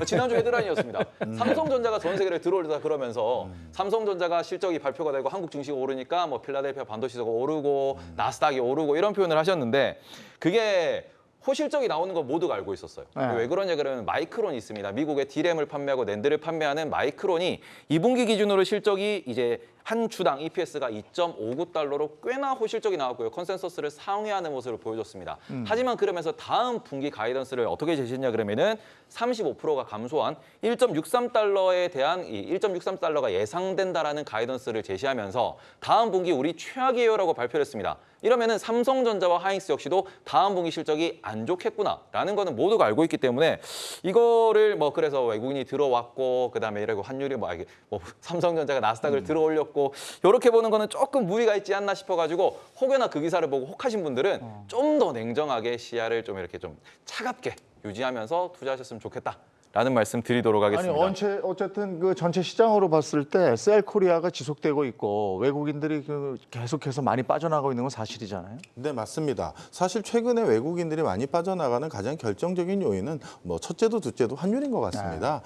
지난주 헤드라인이었습니다. 삼성전자가 전 세계를 들어올렸다 그러면서 삼성전자가 실적이 발표가 되고 한국 증시가 오르니까 뭐 필라델피아 반도체가 오르고 나스닥이 오르고 이런 표현을 하셨는데 그게 호실적이 나오는 거 모두가 알고 있었어요. 네. 왜 그러냐 그러면 마이크론이 있습니다. 미국의 D램을 판매하고 낸드를 판매하는 마이크론이 2분기 기준으로 실적이 이제 한 주당 EPS가 2.59달러로 꽤나 호실적이 나왔고요. 컨센서스를 상회하는 모습을 보여줬습니다. 하지만 그러면서 다음 분기 가이던스를 어떻게 제시했냐 그러면은 35%가 감소한 1.63달러에 대한 이 1.63달러가 예상된다라는 가이던스를 제시하면서 다음 분기 우리 최악이에요라고 발표를 했습니다. 이러면은 삼성전자와 하이닉스 역시도 다음 분기 실적이 안 좋겠구나라는 거는 모두가 알고 있기 때문에 이거를 뭐 그래서 외국인이 들어왔고 그다음에 이러고 환율이 뭐 삼성전자가 나스닥을 들어올렸고 이렇게 보는 거는 조금 무리가 있지 않나 싶어가지고 혹여나 그 기사를 보고 혹하신 분들은 좀 더 냉정하게 시야를 좀 이렇게 좀 차갑게 유지하면서 투자하셨으면 좋겠다라는 말씀 드리도록 하겠습니다. 아니 어쨌든 그 전체 시장으로 봤을 때 셀코리아가 지속되고 있고 외국인들이 그 계속해서 많이 빠져나가고 있는 건 사실이잖아요. 네, 맞습니다. 사실 최근에 외국인들이 많이 빠져나가는 가장 결정적인 요인은 뭐 첫째도 둘째도 환율인 것 같습니다.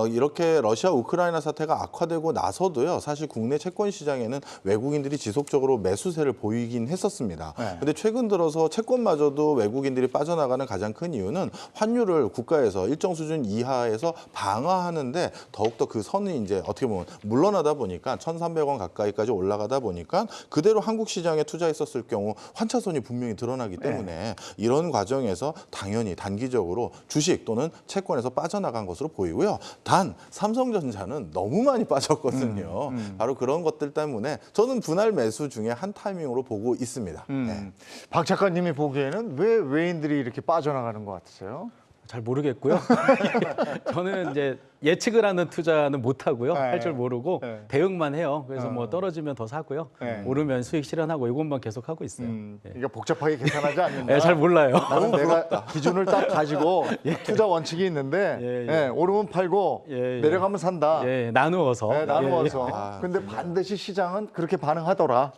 이렇게 러시아 우크라이나 사태가 악화되고 나서도요. 사실 국내 채권 시장에는 외국인들이 지속적으로 매수세를 보이긴 했었습니다. 근데 최근 들어서 채권마저도 외국인들이 빠져나가는 가장 큰 이유는 환율을 국가에서 일정 수준 이하에서 방어하는데 더욱더 그 선이 이제 어떻게 보면 물러나다 보니까 1,300원 가까이까지 올라가다 보니까 그대로 한국 시장에 투자했었을 경우 환차손이 분명히 드러나기 때문에 이런 과정에서 당연히 단기적으로 주식 또는 채권에서 빠져나간 것으로 보이고요. 단 삼성전자는 너무 많이 빠졌거든요. 바로 그런 것들 때문에 저는 분할 매수 중에 한 타이밍으로 보고 있습니다. 네. 박 작가님이 보기에는 왜 외인들이 이렇게 빠져나가는 것 같으세요? 잘 모르겠고요. 저는 이제 예측을 하는 투자는 못 하고요. 네. 할 줄 모르고 네. 대응만 해요. 그래서 뭐 떨어지면 더 사고요. 네. 오르면 수익 실현하고 이것만 계속 하고 있어요. 이게 복잡하게 계산하지 않는다. 네, 잘 몰라요. 나는 내가 기준을 딱 가지고 투자 원칙이 있는데 예. 오르면 팔고 예. 내려가면 산다. 예, 나누어서. 네, 나누어서. 아, 근데 반드시 시장은 그렇게 반응하더라.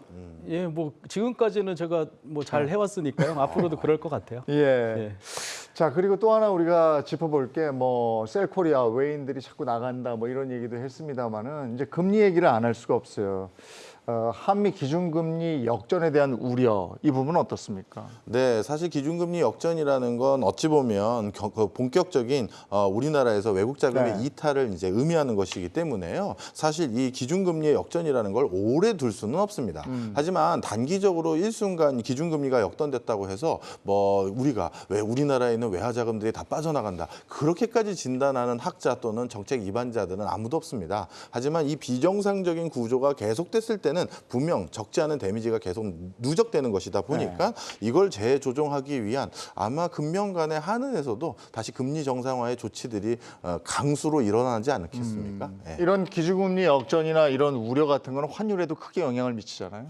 예, 뭐 지금까지는 제가 뭐 잘 해왔으니까요. 앞으로도 그럴 것 같아요. 예. 예. 자, 그리고 또 하나 우리가 짚어볼 게 뭐 셀코리아 외인들이 자꾸 나간다 뭐 이런 얘기도 했습니다만은 이제 금리 얘기를 안 할 수가 없어요. 한미 기준금리 역전에 대한 우려 이 부분은 어떻습니까? 네, 사실 기준금리 역전이라는 건 어찌 보면 본격적인 우리나라에서 외국 자금의 네. 이탈을 이제 의미하는 것이기 때문에요. 사실 이 기준금리의 역전이라는 걸 오래 둘 수는 없습니다. 하지만 단기적으로 일순간 기준금리가 역전됐다고 해서 뭐 우리가 왜 우리나라에 있는 외화 자금들이 다 빠져나간다 그렇게까지 진단하는 학자 또는 정책 이반자들은 아무도 없습니다. 하지만 이 비정상적인 구조가 계속됐을 때는 분명 적지 않은 데미지가 계속 누적되는 것이다 보니까 이걸 재조정하기 위한 아마 금년간의 한은에서도 다시 금리 정상화의 조치들이 강수로 일어나지 않겠습니까? 네. 이런 기준금리 역전이나 이런 우려 같은 거는 환율에도 크게 영향을 미치잖아요.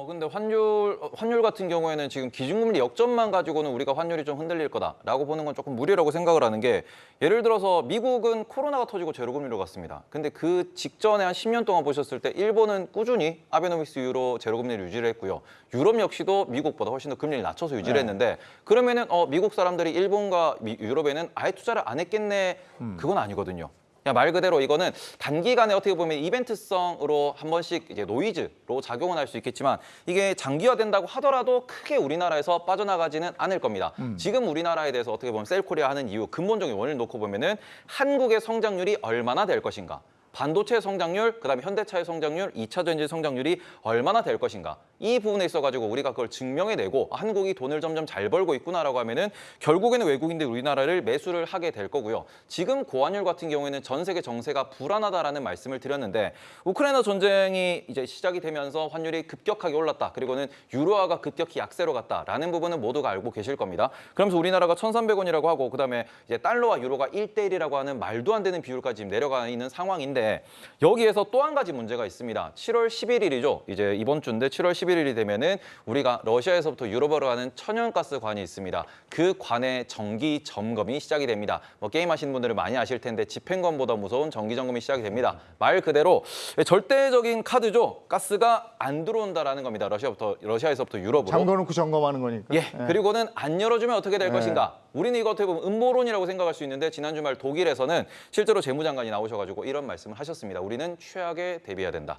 근데 환율 같은 경우에는 지금 기준금리 역전만 가지고는 우리가 환율이 좀 흔들릴 거다라고 보는 건 조금 무리라고 생각을 하는 게 예를 들어서 미국은 코로나가 터지고 제로금리로 갔습니다. 근데 그 직전에 한 10년 동안 보셨을 때 일본은 꾸준히 아베노믹스 이후로 제로금리를 유지를 했고요. 유럽 역시도 미국보다 훨씬 더 금리를 낮춰서 유지를 했는데 그러면은 미국 사람들이 일본과 유럽에는 아예 투자를 안 했겠네. 그건 아니거든요. 그냥 말 그대로 이거는 단기간에 어떻게 보면 이벤트성으로 한 번씩 이제 노이즈로 작용은 할 수 있겠지만 이게 장기화된다고 하더라도 크게 우리나라에서 빠져나가지는 않을 겁니다. 지금 우리나라에 대해서 어떻게 보면 셀코리아 하는 이유 근본적인 원인을 놓고 보면은 한국의 성장률이 얼마나 될 것인가. 반도체 성장률, 그다음에 현대차의 성장률, 2차 전지 성장률이 얼마나 될 것인가. 이 부분에 있어가지고 우리가 그걸 증명해내고 한국이 돈을 점점 잘 벌고 있구나라고 하면은 결국에는 외국인들이 우리나라를 매수를 하게 될 거고요. 지금 고환율 같은 경우에는 전 세계 정세가 불안하다라는 말씀을 드렸는데 우크라이나 전쟁이 이제 시작이 되면서 환율이 급격하게 올랐다. 그리고는 유로화가 급격히 약세로 갔다라는 부분은 모두가 알고 계실 겁니다. 그러면서 우리나라가 1,300원이라고 하고 그다음에 이제 달러와 유로가 1대1이라고 하는 말도 안 되는 비율까지 지금 내려가 있는 상황인데 한데 여기에서 또 한 가지 문제가 있습니다. 7월 11일이죠. 이제 이번 주인데 7월 11일이 되면은 우리가 러시아에서부터 유럽으로 가는 천연가스 관이 있습니다. 그 관의 정기 점검이 시작이 됩니다. 뭐 게임 하시는 분들은 많이 아실 텐데 집행관보다 무서운 정기 점검이 시작이 됩니다. 말 그대로 절대적인 카드죠. 가스가 안 들어온다라는 겁니다. 러시아에서부터 유럽으로. 잠궈놓고 점검하는 거니까. 예, 그리고는 안 열어주면 어떻게 될 것인가? 우리는 이거 어떻게 보면 음모론이라고 생각할 수 있는데 지난 주말 독일에서는 실제로 재무장관이 나오셔가지고 이런 말씀을 하셨습니다. 우리는 최악에 대비해야 된다.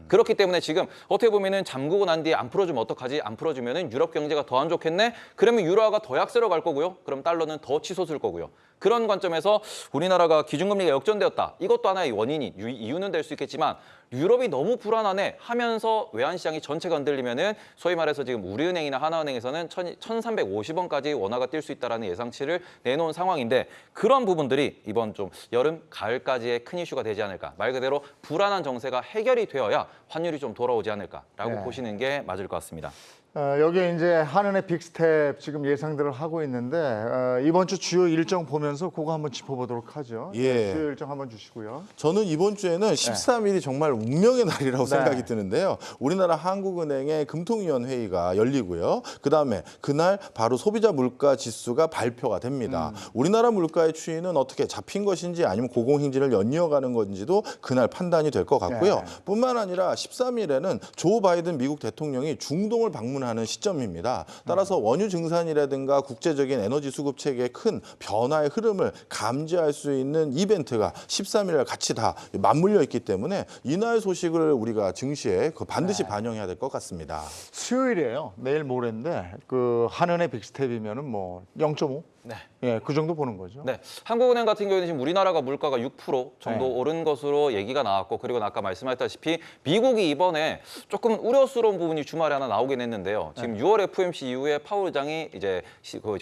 그렇기 때문에 지금 어떻게 보면은 잠그고 난 뒤에 안 풀어주면 어떡하지? 안 풀어주면은 유럽 경제가 더 안 좋겠네? 그러면 유로화가 더 약세로 갈 거고요. 그럼 달러는 더 치솟을 거고요. 그런 관점에서 우리나라가 기준금리가 역전되었다. 이것도 하나의 원인이 이유는 될 수 있겠지만 유럽이 너무 불안하네 하면서 외환시장이 전체가 흔들리면은 소위 말해서 지금 우리은행이나 하나은행에서는 1,350원까지 원화가 뛸 수 있다는 예상치를 내놓은 상황인데 그런 부분들이 이번 좀 여름, 가을까지의 큰 이슈가 되지 않을까. 말 그대로 불안한 정세가 해결이 되어야 환율이 좀 돌아오지 않을까라고 보시는 게 맞을 것 같습니다. 여기에 이제 한은의 빅스텝 지금 예상들을 하고 있는데 이번 주 주요 일정 보면서 그거 한번 짚어보도록 하죠. 예. 주요 일정 한번 주시고요. 저는 이번 주에는 13일이 정말 운명의 날이라고 생각이 드는데요. 우리나라 한국은행의 금통위원 회의가 열리고요. 그다음에 그날 바로 소비자 물가 지수가 발표가 됩니다. 우리나라 물가의 추이는 어떻게 잡힌 것인지 아니면 고공행진을 연이어가는 건지도 그날 판단이 될 것 같고요. 뿐만 아니라 13일에는 조 바이든 미국 대통령이 중동을 방문하는 시점입니다. 따라서 원유 증산이라든가 국제적인 에너지 수급 체계의 큰 변화의 흐름을 감지할 수 있는 이벤트가 13일에 같이 다 맞물려 있기 때문에 이날 소식을 우리가 증시에 반드시 반영해야 될 것 같습니다. 수요일이에요. 내일 모레인데 그 한은의 빅스텝이면은 뭐 0.5? 네. 예, 그 정도 보는 거죠. 네, 한국은행 같은 경우에는 지금 우리나라가 물가가 6% 정도 오른 것으로 얘기가 나왔고 그리고 아까 말씀하셨다시피 미국이 이번에 조금 우려스러운 부분이 주말에 하나 나오긴 했는데요. 지금 6월 FOMC 이후에 파월 의장이 이제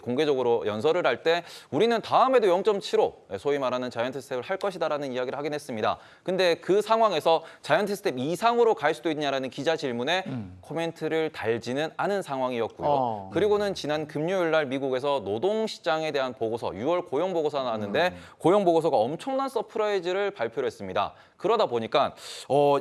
공개적으로 연설을 할 때 우리는 다음에도 0.75 소위 말하는 자이언트 스텝을 할 것이다라는 이야기를 하긴 했습니다. 근데 그 상황에서 자이언트 스텝 이상으로 갈 수도 있냐라는 기자 질문에 코멘트를 달지는 않은 상황이었고요. 그리고는 지난 금요일 날 미국에서 노동 시장에 대한 보고서, 6월 고용 보고서가 나왔는데 고용 보고서가 엄청난 서프라이즈를 발표를 했습니다. 그러다 보니까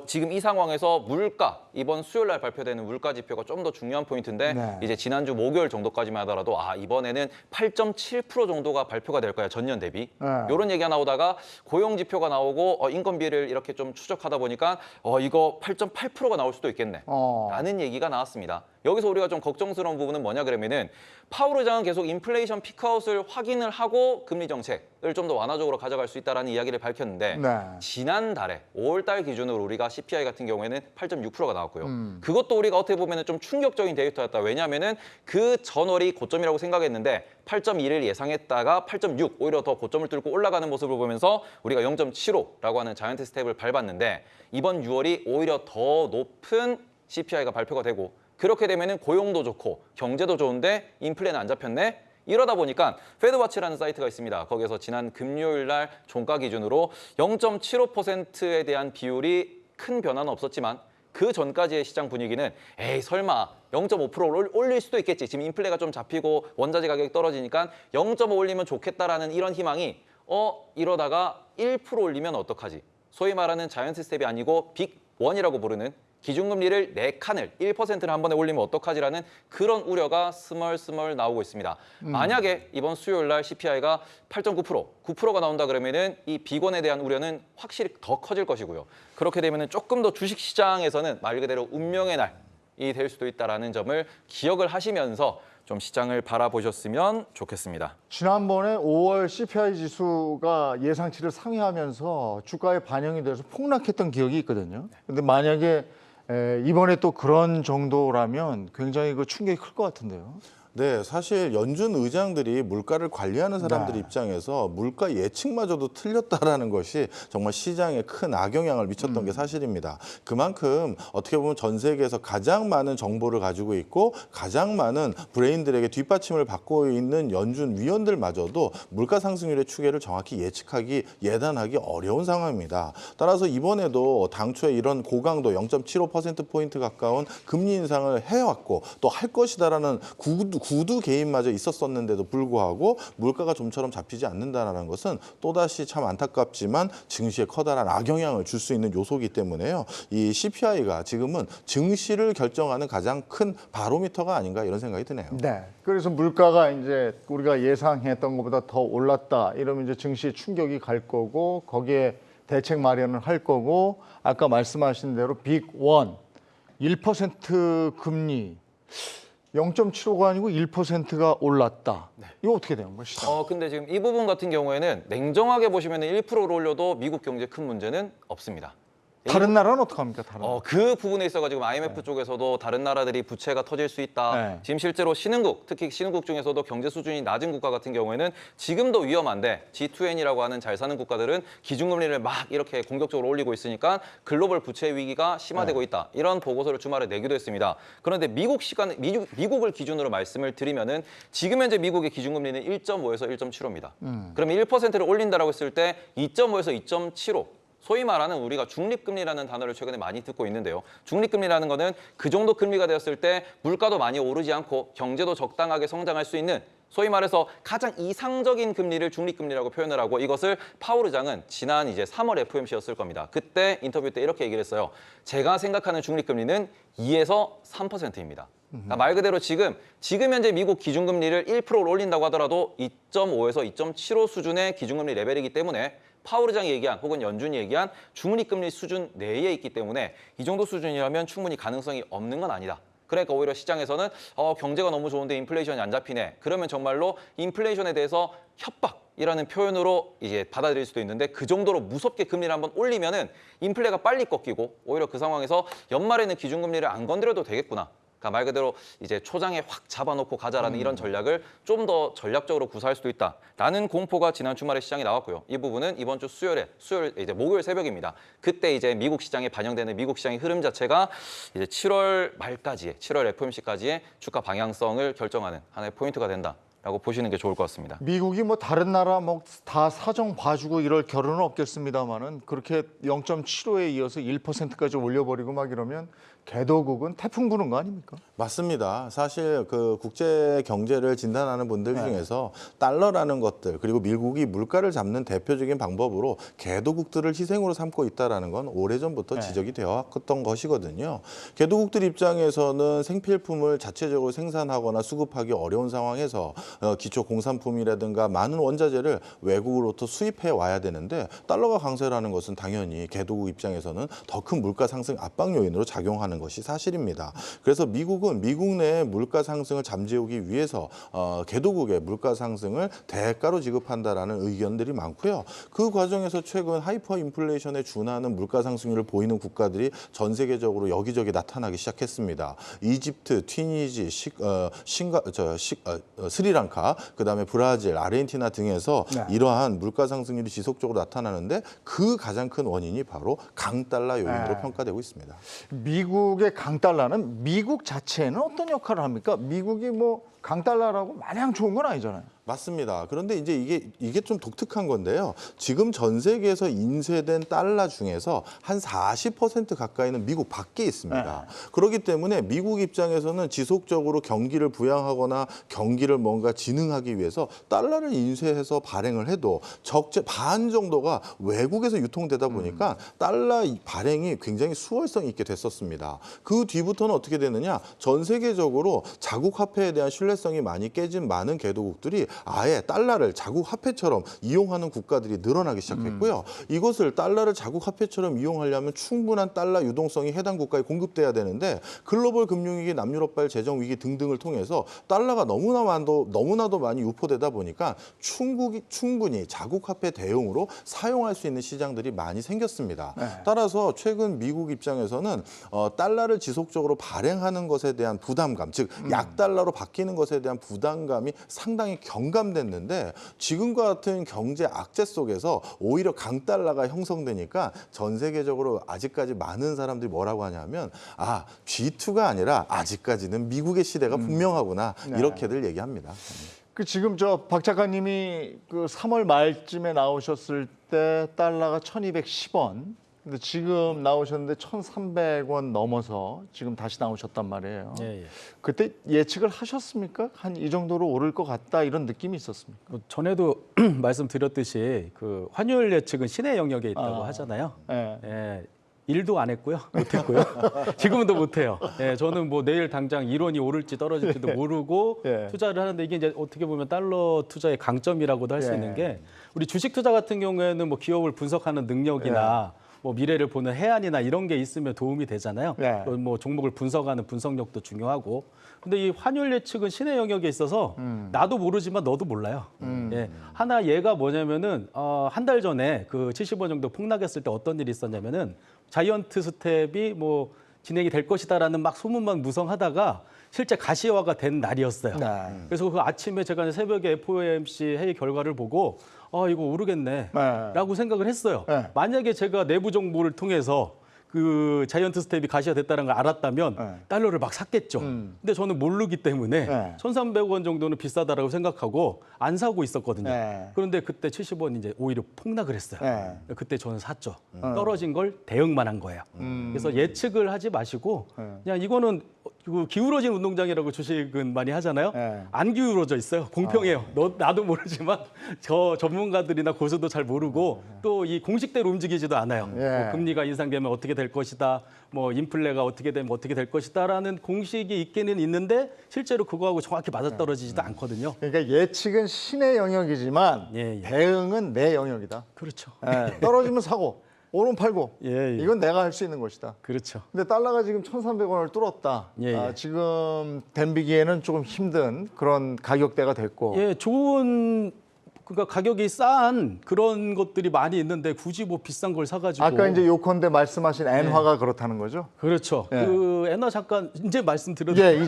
지금 이 상황에서 물가, 이번 수요일 날 발표되는 물가 지표가 좀 더 중요한 포인트인데 이제 지난주 목요일 정도까지만 하더라도 이번에는 8.7% 정도가 발표가 될 거야, 전년 대비. 이런 얘기가 나오다가 고용 지표가 나오고 인건비를 이렇게 좀 추적하다 보니까 이거 8.8%가 나올 수도 있겠네 라는 얘기가 나왔습니다. 여기서 우리가 좀 걱정스러운 부분은 뭐냐 그러면은 파월 의장은 계속 인플레이션 피크아웃을 확인을 하고 금리 정책을 좀 더 완화적으로 가져갈 수 있다는 이야기를 밝혔는데 지난달에 5월 달 기준으로 우리가 CPI 같은 경우에는 8.6%가 나왔고요. 그것도 우리가 어떻게 보면 좀 충격적인 데이터였다. 왜냐하면은 그 전월이 고점이라고 생각했는데 8.1을 예상했다가 8.6 오히려 더 고점을 뚫고 올라가는 모습을 보면서 우리가 0.75라고 하는 자이언트 스텝을 밟았는데 이번 6월이 오히려 더 높은 CPI가 발표가 되고 그렇게 되면은 고용도 좋고 경제도 좋은데 인플레는 안 잡혔네. 이러다 보니까 페드와치라는 사이트가 있습니다. 거기서 지난 금요일 날 종가 기준으로 0.75%에 대한 비율이 큰 변화는 없었지만 그 전까지의 시장 분위기는 에이 설마 0.5%를 올릴 수도 있겠지. 지금 인플레가 좀 잡히고 원자재 가격이 떨어지니까 0.5 올리면 좋겠다라는 이런 희망이 이러다가 1% 올리면 어떡하지? 소위 말하는 자이언트 스텝이 아니고 빅1이라고 부르는 기준금리를 4칸을 1%를 한 번에 올리면 어떡하지라는 그런 우려가 스멀스멀 나오고 있습니다. 만약에 이번 수요일 날 CPI가 8.9%, 9%가 나온다 그러면은 이 비건에 대한 우려는 확실히 더 커질 것이고요. 그렇게 되면은 조금 더 주식시장에서는 말 그대로 운명의 날이 될 수도 있다라는 점을 기억을 하시면서 좀 시장을 바라보셨으면 좋겠습니다. 지난번에 5월 CPI 지수가 예상치를 상회하면서 주가에 반영이 돼서 폭락했던 기억이 있거든요. 근데 만약에 이번에 또 그런 정도라면 굉장히 그 충격이 클 것 같은데요. 네, 사실 연준 의장들이 물가를 관리하는 사람들 입장에서 물가 예측마저도 틀렸다라는 것이 정말 시장에 큰 악영향을 미쳤던 게 사실입니다. 그만큼 어떻게 보면 전 세계에서 가장 많은 정보를 가지고 있고 가장 많은 브레인들에게 뒷받침을 받고 있는 연준 위원들마저도 물가 상승률의 추계를 정확히 예단하기 어려운 상황입니다. 따라서 이번에도 당초에 이런 고강도 0.75%포인트 가까운 금리 인상을 해왔고 또 할 것이다라는 구두 개입마저 있었었는데도 불구하고 물가가 좀처럼 잡히지 않는다는 것은 또다시 참 안타깝지만 증시에 커다란 악영향을 줄 수 있는 요소이기 때문에요. 이 CPI가 지금은 증시를 결정하는 가장 큰 바로미터가 아닌가 이런 생각이 드네요. 네. 그래서 물가가 이제 우리가 예상했던 것보다 더 올랐다. 이러면 이제 증시에 충격이 갈 거고 거기에 대책 마련을 할 거고 아까 말씀하신 대로 빅1 1% 금리 0.75가 아니고 1%가 올랐다. 이거 어떻게 되는 거예요, 시장? 근데 지금 이 부분 같은 경우에는 냉정하게 보시면 1%를 올려도 미국 경제에 큰 문제는 없습니다. 다른 나라는 어떡합니까? 다른 나라. 그 부분에 있어가지고 IMF 쪽에서도 다른 나라들이 부채가 터질 수 있다. 네. 지금 실제로 신흥국, 특히 신흥국 중에서도 경제 수준이 낮은 국가 같은 경우에는 지금도 위험한데 G2N이라고 하는 잘 사는 국가들은 기준금리를 막 이렇게 공격적으로 올리고 있으니까 글로벌 부채 위기가 심화되고 있다. 이런 보고서를 주말에 내기도 했습니다. 그런데 미국을 기준으로 말씀을 드리면은 지금 현재 미국의 기준금리는 1.5에서 1.75입니다. 그러면 1%를 올린다라고 했을 때 2.5에서 2.75. 소위 말하는 우리가 중립금리라는 단어를 최근에 많이 듣고 있는데요. 중립금리라는 거는 그 정도 금리가 되었을 때 물가도 많이 오르지 않고 경제도 적당하게 성장할 수 있는 소위 말해서 가장 이상적인 금리를 중립금리라고 표현을 하고 이것을 파월 의장은 지난 이제 3월 FOMC였을 겁니다. 그때 인터뷰 때 이렇게 얘기를 했어요. 제가 생각하는 중립금리는 2에서 3%입니다. 그러니까 말 그대로 지금 현재 미국 기준금리를 1%를 올린다고 하더라도 2.5에서 2.75 수준의 기준금리 레벨이기 때문에 파월 의장이 얘기한 혹은 연준이 얘기한 중립금리 수준 내에 있기 때문에 이 정도 수준이라면 충분히 가능성이 없는 건 아니다. 그러니까 오히려 시장에서는 경제가 너무 좋은데 인플레이션이 안 잡히네. 그러면 정말로 인플레이션에 대해서 협박이라는 표현으로 이제 받아들일 수도 있는데 그 정도로 무섭게 금리를 한번 올리면은 인플레가 빨리 꺾이고 오히려 그 상황에서 연말에는 기준금리를 안 건드려도 되겠구나. 그러니까 말 그대로 이제 초장에 확 잡아놓고 가자라는 이런 전략을 좀 더 전략적으로 구사할 수도 있다라는 공포가 지난 주말에 시장에 나왔고요. 이 부분은 이번 주 수요일 이제 목요일 새벽입니다. 그때 이제 미국 시장에 반영되는 미국 시장의 흐름 자체가 이제 7월 말까지의 7월 FOMC까지의 주가 방향성을 결정하는 하나의 포인트가 된다라고 보시는 게 좋을 것 같습니다. 미국이 뭐 다른 나라 뭐 다 사정 봐주고 이럴 겨를은 없겠습니다만은 그렇게 0.75에 이어서 1%까지 올려버리고 막 이러면 개도국은 태풍 부는 거 아닙니까? 맞습니다. 사실 그 국제 경제를 진단하는 분들 중에서 달러라는 것들 그리고 미국이 물가를 잡는 대표적인 방법으로 개도국들을 희생으로 삼고 있다는 건 오래전부터 지적이 되어 왔던 것이거든요. 개도국들 입장에서는 생필품을 자체적으로 생산하거나 수급하기 어려운 상황에서 기초 공산품이라든가 많은 원자재를 외국으로부터 수입해 와야 되는데 달러가 강세라는 것은 당연히 개도국 입장에서는 더 큰 물가 상승 압박 요인으로 작용하는 것이 사실입니다. 그래서 미국은 미국 내의 물가 상승을 잠재우기 위해서 개도국의 물가 상승을 대가로 지급한다라는 의견들이 많고요. 그 과정에서 최근 하이퍼 인플레이션에 준하는 물가 상승률을 보이는 국가들이 전 세계적으로 여기저기 나타나기 시작했습니다. 이집트, 튀니지, 스리랑카, 그다음에 브라질, 아르헨티나 등에서 이러한 물가 상승률이 지속적으로 나타나는데 그 가장 큰 원인이 바로 강달러 요인으로 평가되고 있습니다. 미국의 강달러는 미국 자체에는 어떤 역할을 합니까? 미국이 뭐 강달러라고 마냥 좋은 건 아니잖아요. 맞습니다. 그런데 이제 이게 좀 독특한 건데요. 지금 전 세계에서 인쇄된 달러 중에서 한 40% 가까이는 미국 밖에 있습니다. 그렇기 때문에 미국 입장에서는 지속적으로 경기를 부양하거나 경기를 뭔가 진흥하기 위해서 달러를 인쇄해서 발행을 해도 반 정도가 외국에서 유통되다 보니까 달러 발행이 굉장히 수월성 있게 됐었습니다. 그 뒤부터는 어떻게 되느냐? 전 세계적으로 자국 화폐에 대한 신뢰성이 많이 깨진 많은 개도국들이 아예 달러를 자국 화폐처럼 이용하는 국가들이 늘어나기 시작했고요. 이것을 달러를 자국 화폐처럼 이용하려면 충분한 달러 유동성이 해당 국가에 공급돼야 되는데 글로벌 금융위기, 남유럽발 재정위기 등등을 통해서 달러가 너무나도 많이 유포되다 보니까 충분히 자국 화폐 대용으로 사용할 수 있는 시장들이 많이 생겼습니다. 따라서 최근 미국 입장에서는 달러를 지속적으로 발행하는 것에 대한 부담감, 즉 약달러로 바뀌는 것에 대한 부담감이 상당히 경감됐는데 지금과 같은 경제 악재 속에서 오히려 강달러가 형성되니까 전 세계적으로 아직까지 많은 사람들이 뭐라고 하냐면 G2가 아니라 아직까지는 미국의 시대가 분명하구나 이렇게들 얘기합니다. 지금 박 작가님이 그 3월 말쯤에 나오셨을 때 달러가 1,210원 근데 지금 나오셨는데 1,300원 넘어서 지금 다시 나오셨단 말이에요. 예, 예. 그때 예측을 하셨습니까? 한 이 정도로 오를 것 같다 이런 느낌이 있었습니까? 전에도 말씀드렸듯이 그 환율 예측은 신의 영역에 있다고 하잖아요. 예. 예, 일도 안 했고요, 못했고요. 지금은 더 못해요. 예, 저는 뭐 내일 당장 1원이 오를지 떨어질지도 모르고 예. 투자를 하는데 이게 이제 어떻게 보면 달러 투자의 강점이라고도 할 수 예. 있는 게 우리 주식 투자 같은 경우에는 뭐 기업을 분석하는 능력이나 뭐 미래를 보는 해안이나 이런 게 있으면 도움이 되잖아요. 예. 또 뭐 종목을 분석하는 분석력도 중요하고. 근데 이 환율 예측은 신의 영역에 있어서 나도 모르지만 너도 몰라요. 예. 하나 얘가 뭐냐면은 한 달 전에 그 70원 정도 폭락했을 때 어떤 일이 있었냐면은 자이언트 스텝이 뭐 진행이 될 것이다라는 막 소문만 무성하다가 실제 가시화가 된 날이었어요. 네. 그래서 그 아침에 제가 새벽에 FOMC 회의 결과를 보고 이거 오르겠네 네. 라고 생각을 했어요. 네. 만약에 제가 내부 정보를 통해서 그 자이언트 스텝이 가시화 됐다는 걸 알았다면 네. 달러를 막 샀겠죠. 근데 저는 모르기 때문에 네. 1,300원 정도는 비싸다라고 생각하고 안 사고 있었거든요. 네. 그런데 그때 70원 이제 오히려 폭락을 했어요. 네. 그때 저는 샀죠. 떨어진 걸 대응만 한 거예요. 그래서 예측을 하지 마시고 그냥 이거는 그 기울어진 운동장이라고 주식은 많이 하잖아요. 네. 안 기울어져 있어요. 공평해요. 나도 모르지만 저 전문가들이나 고수도 잘 모르고 또 이 공식대로 움직이지도 않아요. 예. 뭐 금리가 인상되면 어떻게 될 것이다. 뭐 인플레가 어떻게 되면 어떻게 될 것이다라는 공식이 있기는 있는데 실제로 그거하고 정확히 맞아떨어지지도 않거든요. 그러니까 예측은 신의 영역이지만 예, 예. 대응은 내 영역이다. 그렇죠. 예. 떨어지면 사고, 오르면 팔고. 예, 예. 이건 내가 할 수 있는 것이다. 그렇죠. 근데 달러가 지금 1,300원을 뚫었다. 예, 예. 지금 댐비기에는 조금 힘든 그런 가격대가 됐고. 예, 좋은 그러니까 가격이 싼 그런 것들이 많이 있는데 굳이 뭐 비싼 걸 사가지고 아까 이제 요컨대 말씀하신 엔화가 그렇다는 거죠? 그렇죠. 예. 그 엔화 잠깐 이제 말씀드려도 예,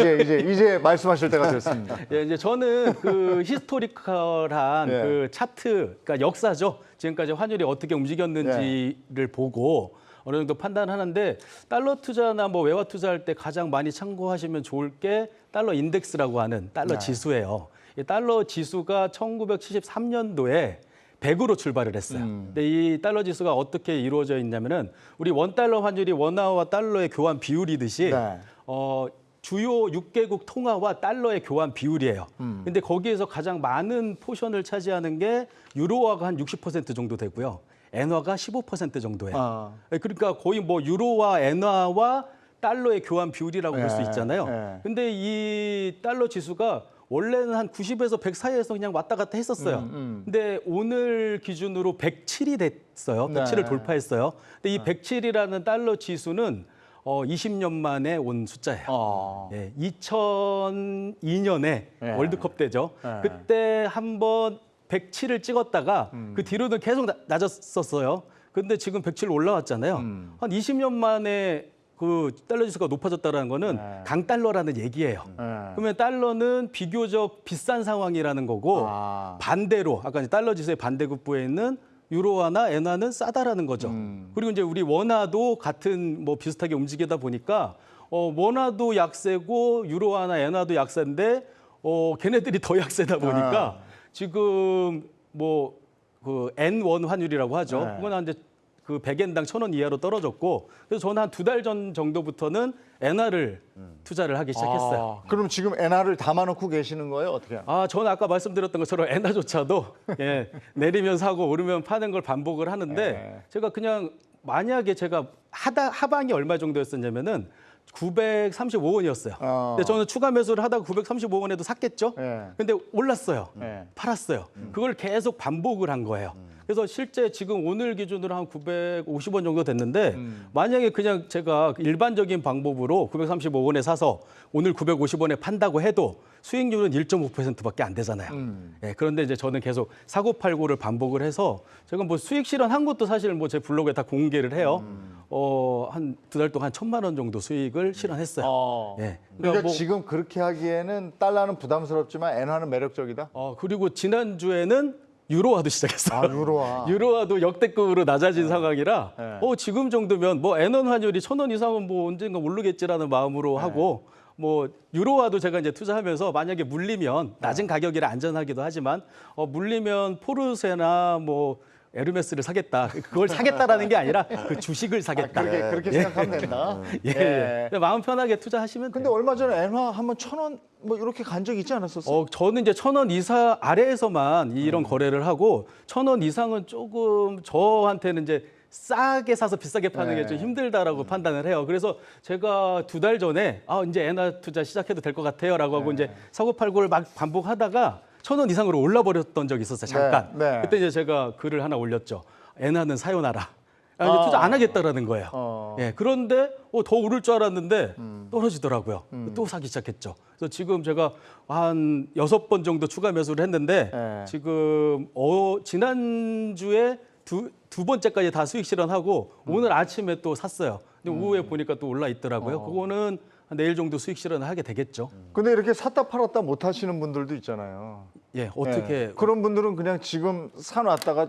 이제 말씀하실 때가 됐습니다. 예, 이제 저는 그 히스토리컬한 예. 그 차트, 그러니까 역사죠. 지금까지 환율이 어떻게 움직였는지를 보고 어느 정도 판단하는데 달러 투자나 뭐 외화 투자할 때 가장 많이 참고하시면 좋을 게 달러 인덱스라고 하는 달러 네. 지수예요. 이 달러 지수가 1973년도에 100으로 출발을 했어요. 근데 이 달러 지수가 어떻게 이루어져 있냐면은 우리 원 달러 환율이 원화와 달러의 교환 비율이듯이 네. 주요 6개국 통화와 달러의 교환 비율이에요. 근데 거기에서 가장 많은 포션을 차지하는 게 유로화가 한 60% 정도 되고요. 엔화가 15% 정도예요. 아. 그러니까 거의 뭐 유로와 엔화와 달러의 교환 비율이라고 볼 수 예, 있잖아요. 예. 근데 이 달러 지수가 원래는 한 90에서 100 사이에서 그냥 왔다 갔다 했었어요. 근데 오늘 기준으로 107이 됐어요. 107을 네. 돌파했어요. 근데 이 107이라는 달러 지수는 20년 만에 온 숫자예요. 예, 2002년에 예. 월드컵 때죠. 예. 그때 한번 107을 찍었다가 그 뒤로는 계속 낮았었어요. 근데 지금 107 올라왔잖아요. 한 20년 만에 그 달러 지수가 높아졌다는 거는 네. 강달러라는 얘기예요. 예. 그러면 달러는 비교적 비싼 상황이라는 거고 아. 반대로 아까 이제 달러 지수의 반대급부에 있는 유로화나 엔화는 싸다라는 거죠. 그리고 이제 우리 원화도 같은 뭐 비슷하게 움직이다 보니까 원화도 약세고 유로화나 엔화도 약세인데 걔네들이 더 약세다 보니까 지금 뭐 그 N1 환율이라고 하죠. 네. 그건 한 이제 그 100엔당 1,000원 이하로 떨어졌고 그래서 저는 한 2달 전 정도부터는 엔화를 투자를 하기 시작했어요. 그럼 지금 엔화를 담아놓고 계시는 거예요? 어떻게? 저는 아까 말씀드렸던 것처럼 엔화조차도 예, 내리면 사고 오르면 파는 걸 반복을 하는데 네. 제가 그냥 만약에 제가 하방이 얼마 정도였었냐면은 935원이었어요. 근데 저는 추가 매수를 하다가 935원에도 샀겠죠. 예. 근데 올랐어요. 예. 팔았어요. 그걸 계속 반복을 한 거예요. 그래서 실제 지금 오늘 기준으로 한 950원 정도 됐는데 만약에 그냥 제가 일반적인 방법으로 935원에 사서 오늘 950원에 판다고 해도 수익률은 1.5%밖에 안 되잖아요. 예, 그런데 이제 저는 계속 사고 팔고를 반복을 해서 제가 뭐 수익 실현한 것도 사실 뭐 제 블로그에 다 공개를 해요. 한 2달 동안 1,000만 원 정도 수익을 실현했어요. 예. 그러니까 뭐, 지금 그렇게 하기에는 달러는 부담스럽지만 엔화는 매력적이다. 그리고 지난주에는 유로화도 시작했어요. 유로화. 유로화도 역대급으로 낮아진 상황이라 네. 지금 정도면 뭐 N원 환율이 1,000원 이상은 뭐 언젠가 오르겠지라는 마음으로 하고 뭐 유로화도 제가 이제 투자하면서 만약에 물리면 낮은 가격이라 안전하기도 하지만 물리면 포르쉐나 뭐 에르메스를 사겠다. 그걸 사겠다라는 게 아니라 그 주식을 사겠다. 그렇게 생각하면 된다. 예. 마음 편하게 투자하시면 근데 돼요. 얼마 전에 엔화 한번 1,000원 뭐 이렇게 간 적 있지 않았었어요? 저는 이제 1,000원 이상 아래에서만 이런 거래를 하고 1,000원 이상은 조금 저한테는 이제 싸게 사서 비싸게 파는 게 좀 힘들다라고 판단을 해요. 그래서 제가 2달 전에 이제 엔화 투자 시작해도 될 것 같아요라고 하고 이제 사고 팔고를 막 반복하다가 1,000원 이상으로 올라 버렸던 적이 있었어요. 잠깐. 네. 그때 이제 제가 글을 하나 올렸죠. 엔화는 사요나라. 이제 투자 안 하겠다라는 거예요. 예, 그런데 더 오를 줄 알았는데 떨어지더라고요. 또 사기 시작했죠. 그래서 지금 제가 한 6번 정도 추가 매수를 했는데 네. 지금 지난주에 두 번째까지 다 수익 실현하고 오늘 아침에 또 샀어요. 근데 오후에 보니까 또 올라 있더라고요. 그거는 한 내일 정도 수익 실현을 하게 되겠죠. 근데 이렇게 샀다 팔았다 못 하시는 분들도 있잖아요. 예, 어떻게 예. 그런 분들은 그냥 지금 사놨다가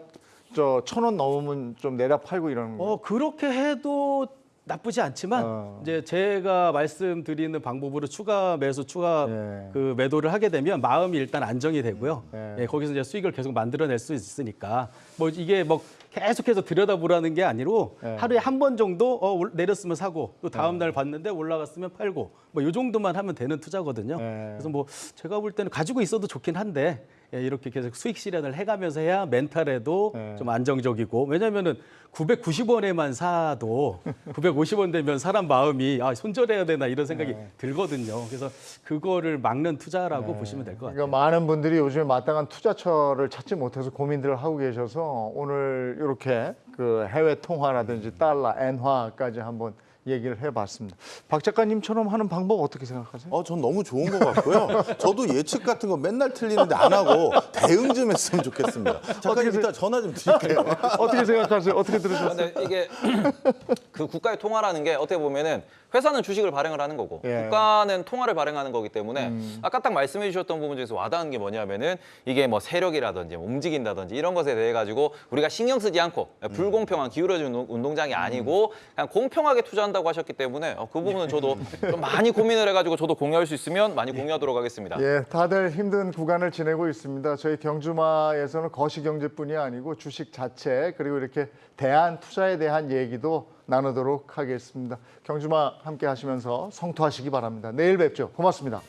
1,000원 넘으면 좀 내다 팔고 이러는 거예요. 그렇게 해도 나쁘지 않지만 이제 제가 말씀드리는 방법으로 추가 매수, 추가 예. 그 매도를 하게 되면 마음이 일단 안정이 되고요. 예. 예, 거기서 이제 수익을 계속 만들어낼 수 있으니까 뭐 이게 뭐 계속해서 들여다보라는 게 아니고 예. 하루에 한 번 정도 내렸으면 사고 또 다음 날 봤는데 올라갔으면 팔고 뭐 이 정도만 하면 되는 투자거든요. 예. 그래서 뭐 제가 볼 때는 가지고 있어도 좋긴 한데 이렇게 계속 수익 실현을 해가면서 해야 멘탈에도 좀 안정적이고 왜냐면은 990원에만 사도 950원 되면 사람 마음이 손절해야 되나 이런 생각이 들거든요. 그래서 그거를 막는 투자라고 보시면 될 것 같아요. 그러니까 많은 분들이 요즘에 마땅한 투자처를 찾지 못해서 고민들을 하고 계셔서 오늘 이렇게 그 해외 통화라든지 달러, 엔화까지 한번 얘기를 해봤습니다. 박 작가님처럼 하는 방법 어떻게 생각하세요? 전 너무 좋은 것 같고요. 저도 예측 같은 거 맨날 틀리는데 안 하고 대응 좀 했으면 좋겠습니다. 작가님 이따 전화 좀 드릴게요. 어떻게 생각하세요? 어떻게 들으셨어요? 근데 이게 그 국가의 통화라는 게 어떻게 보면은 회사는 주식을 발행을 하는 거고 예. 국가는 통화를 발행하는 거기 때문에 아까 딱 말씀해 주셨던 부분 중에서 와닿은 게 뭐냐면은 이게 뭐 세력이라든지 움직인다든지 이런 것에 대해 가지고 우리가 신경 쓰지 않고 불공평한 기울어진 운동장이 아니고 그냥 공평하게 투자한다고 하셨기 때문에 그 부분은 저도 좀 많이 고민을 해가지고 저도 공유할 수 있으면 많이 공유하도록 하겠습니다. 예, 다들 힘든 구간을 지내고 있습니다. 저희 경주마에서는 거시경제뿐이 아니고 주식 자체 그리고 이렇게 대안 투자에 대한 얘기도 나누도록 하겠습니다. 경주마 함께 하시면서 성투하시기 바랍니다. 내일 뵙죠. 고맙습니다.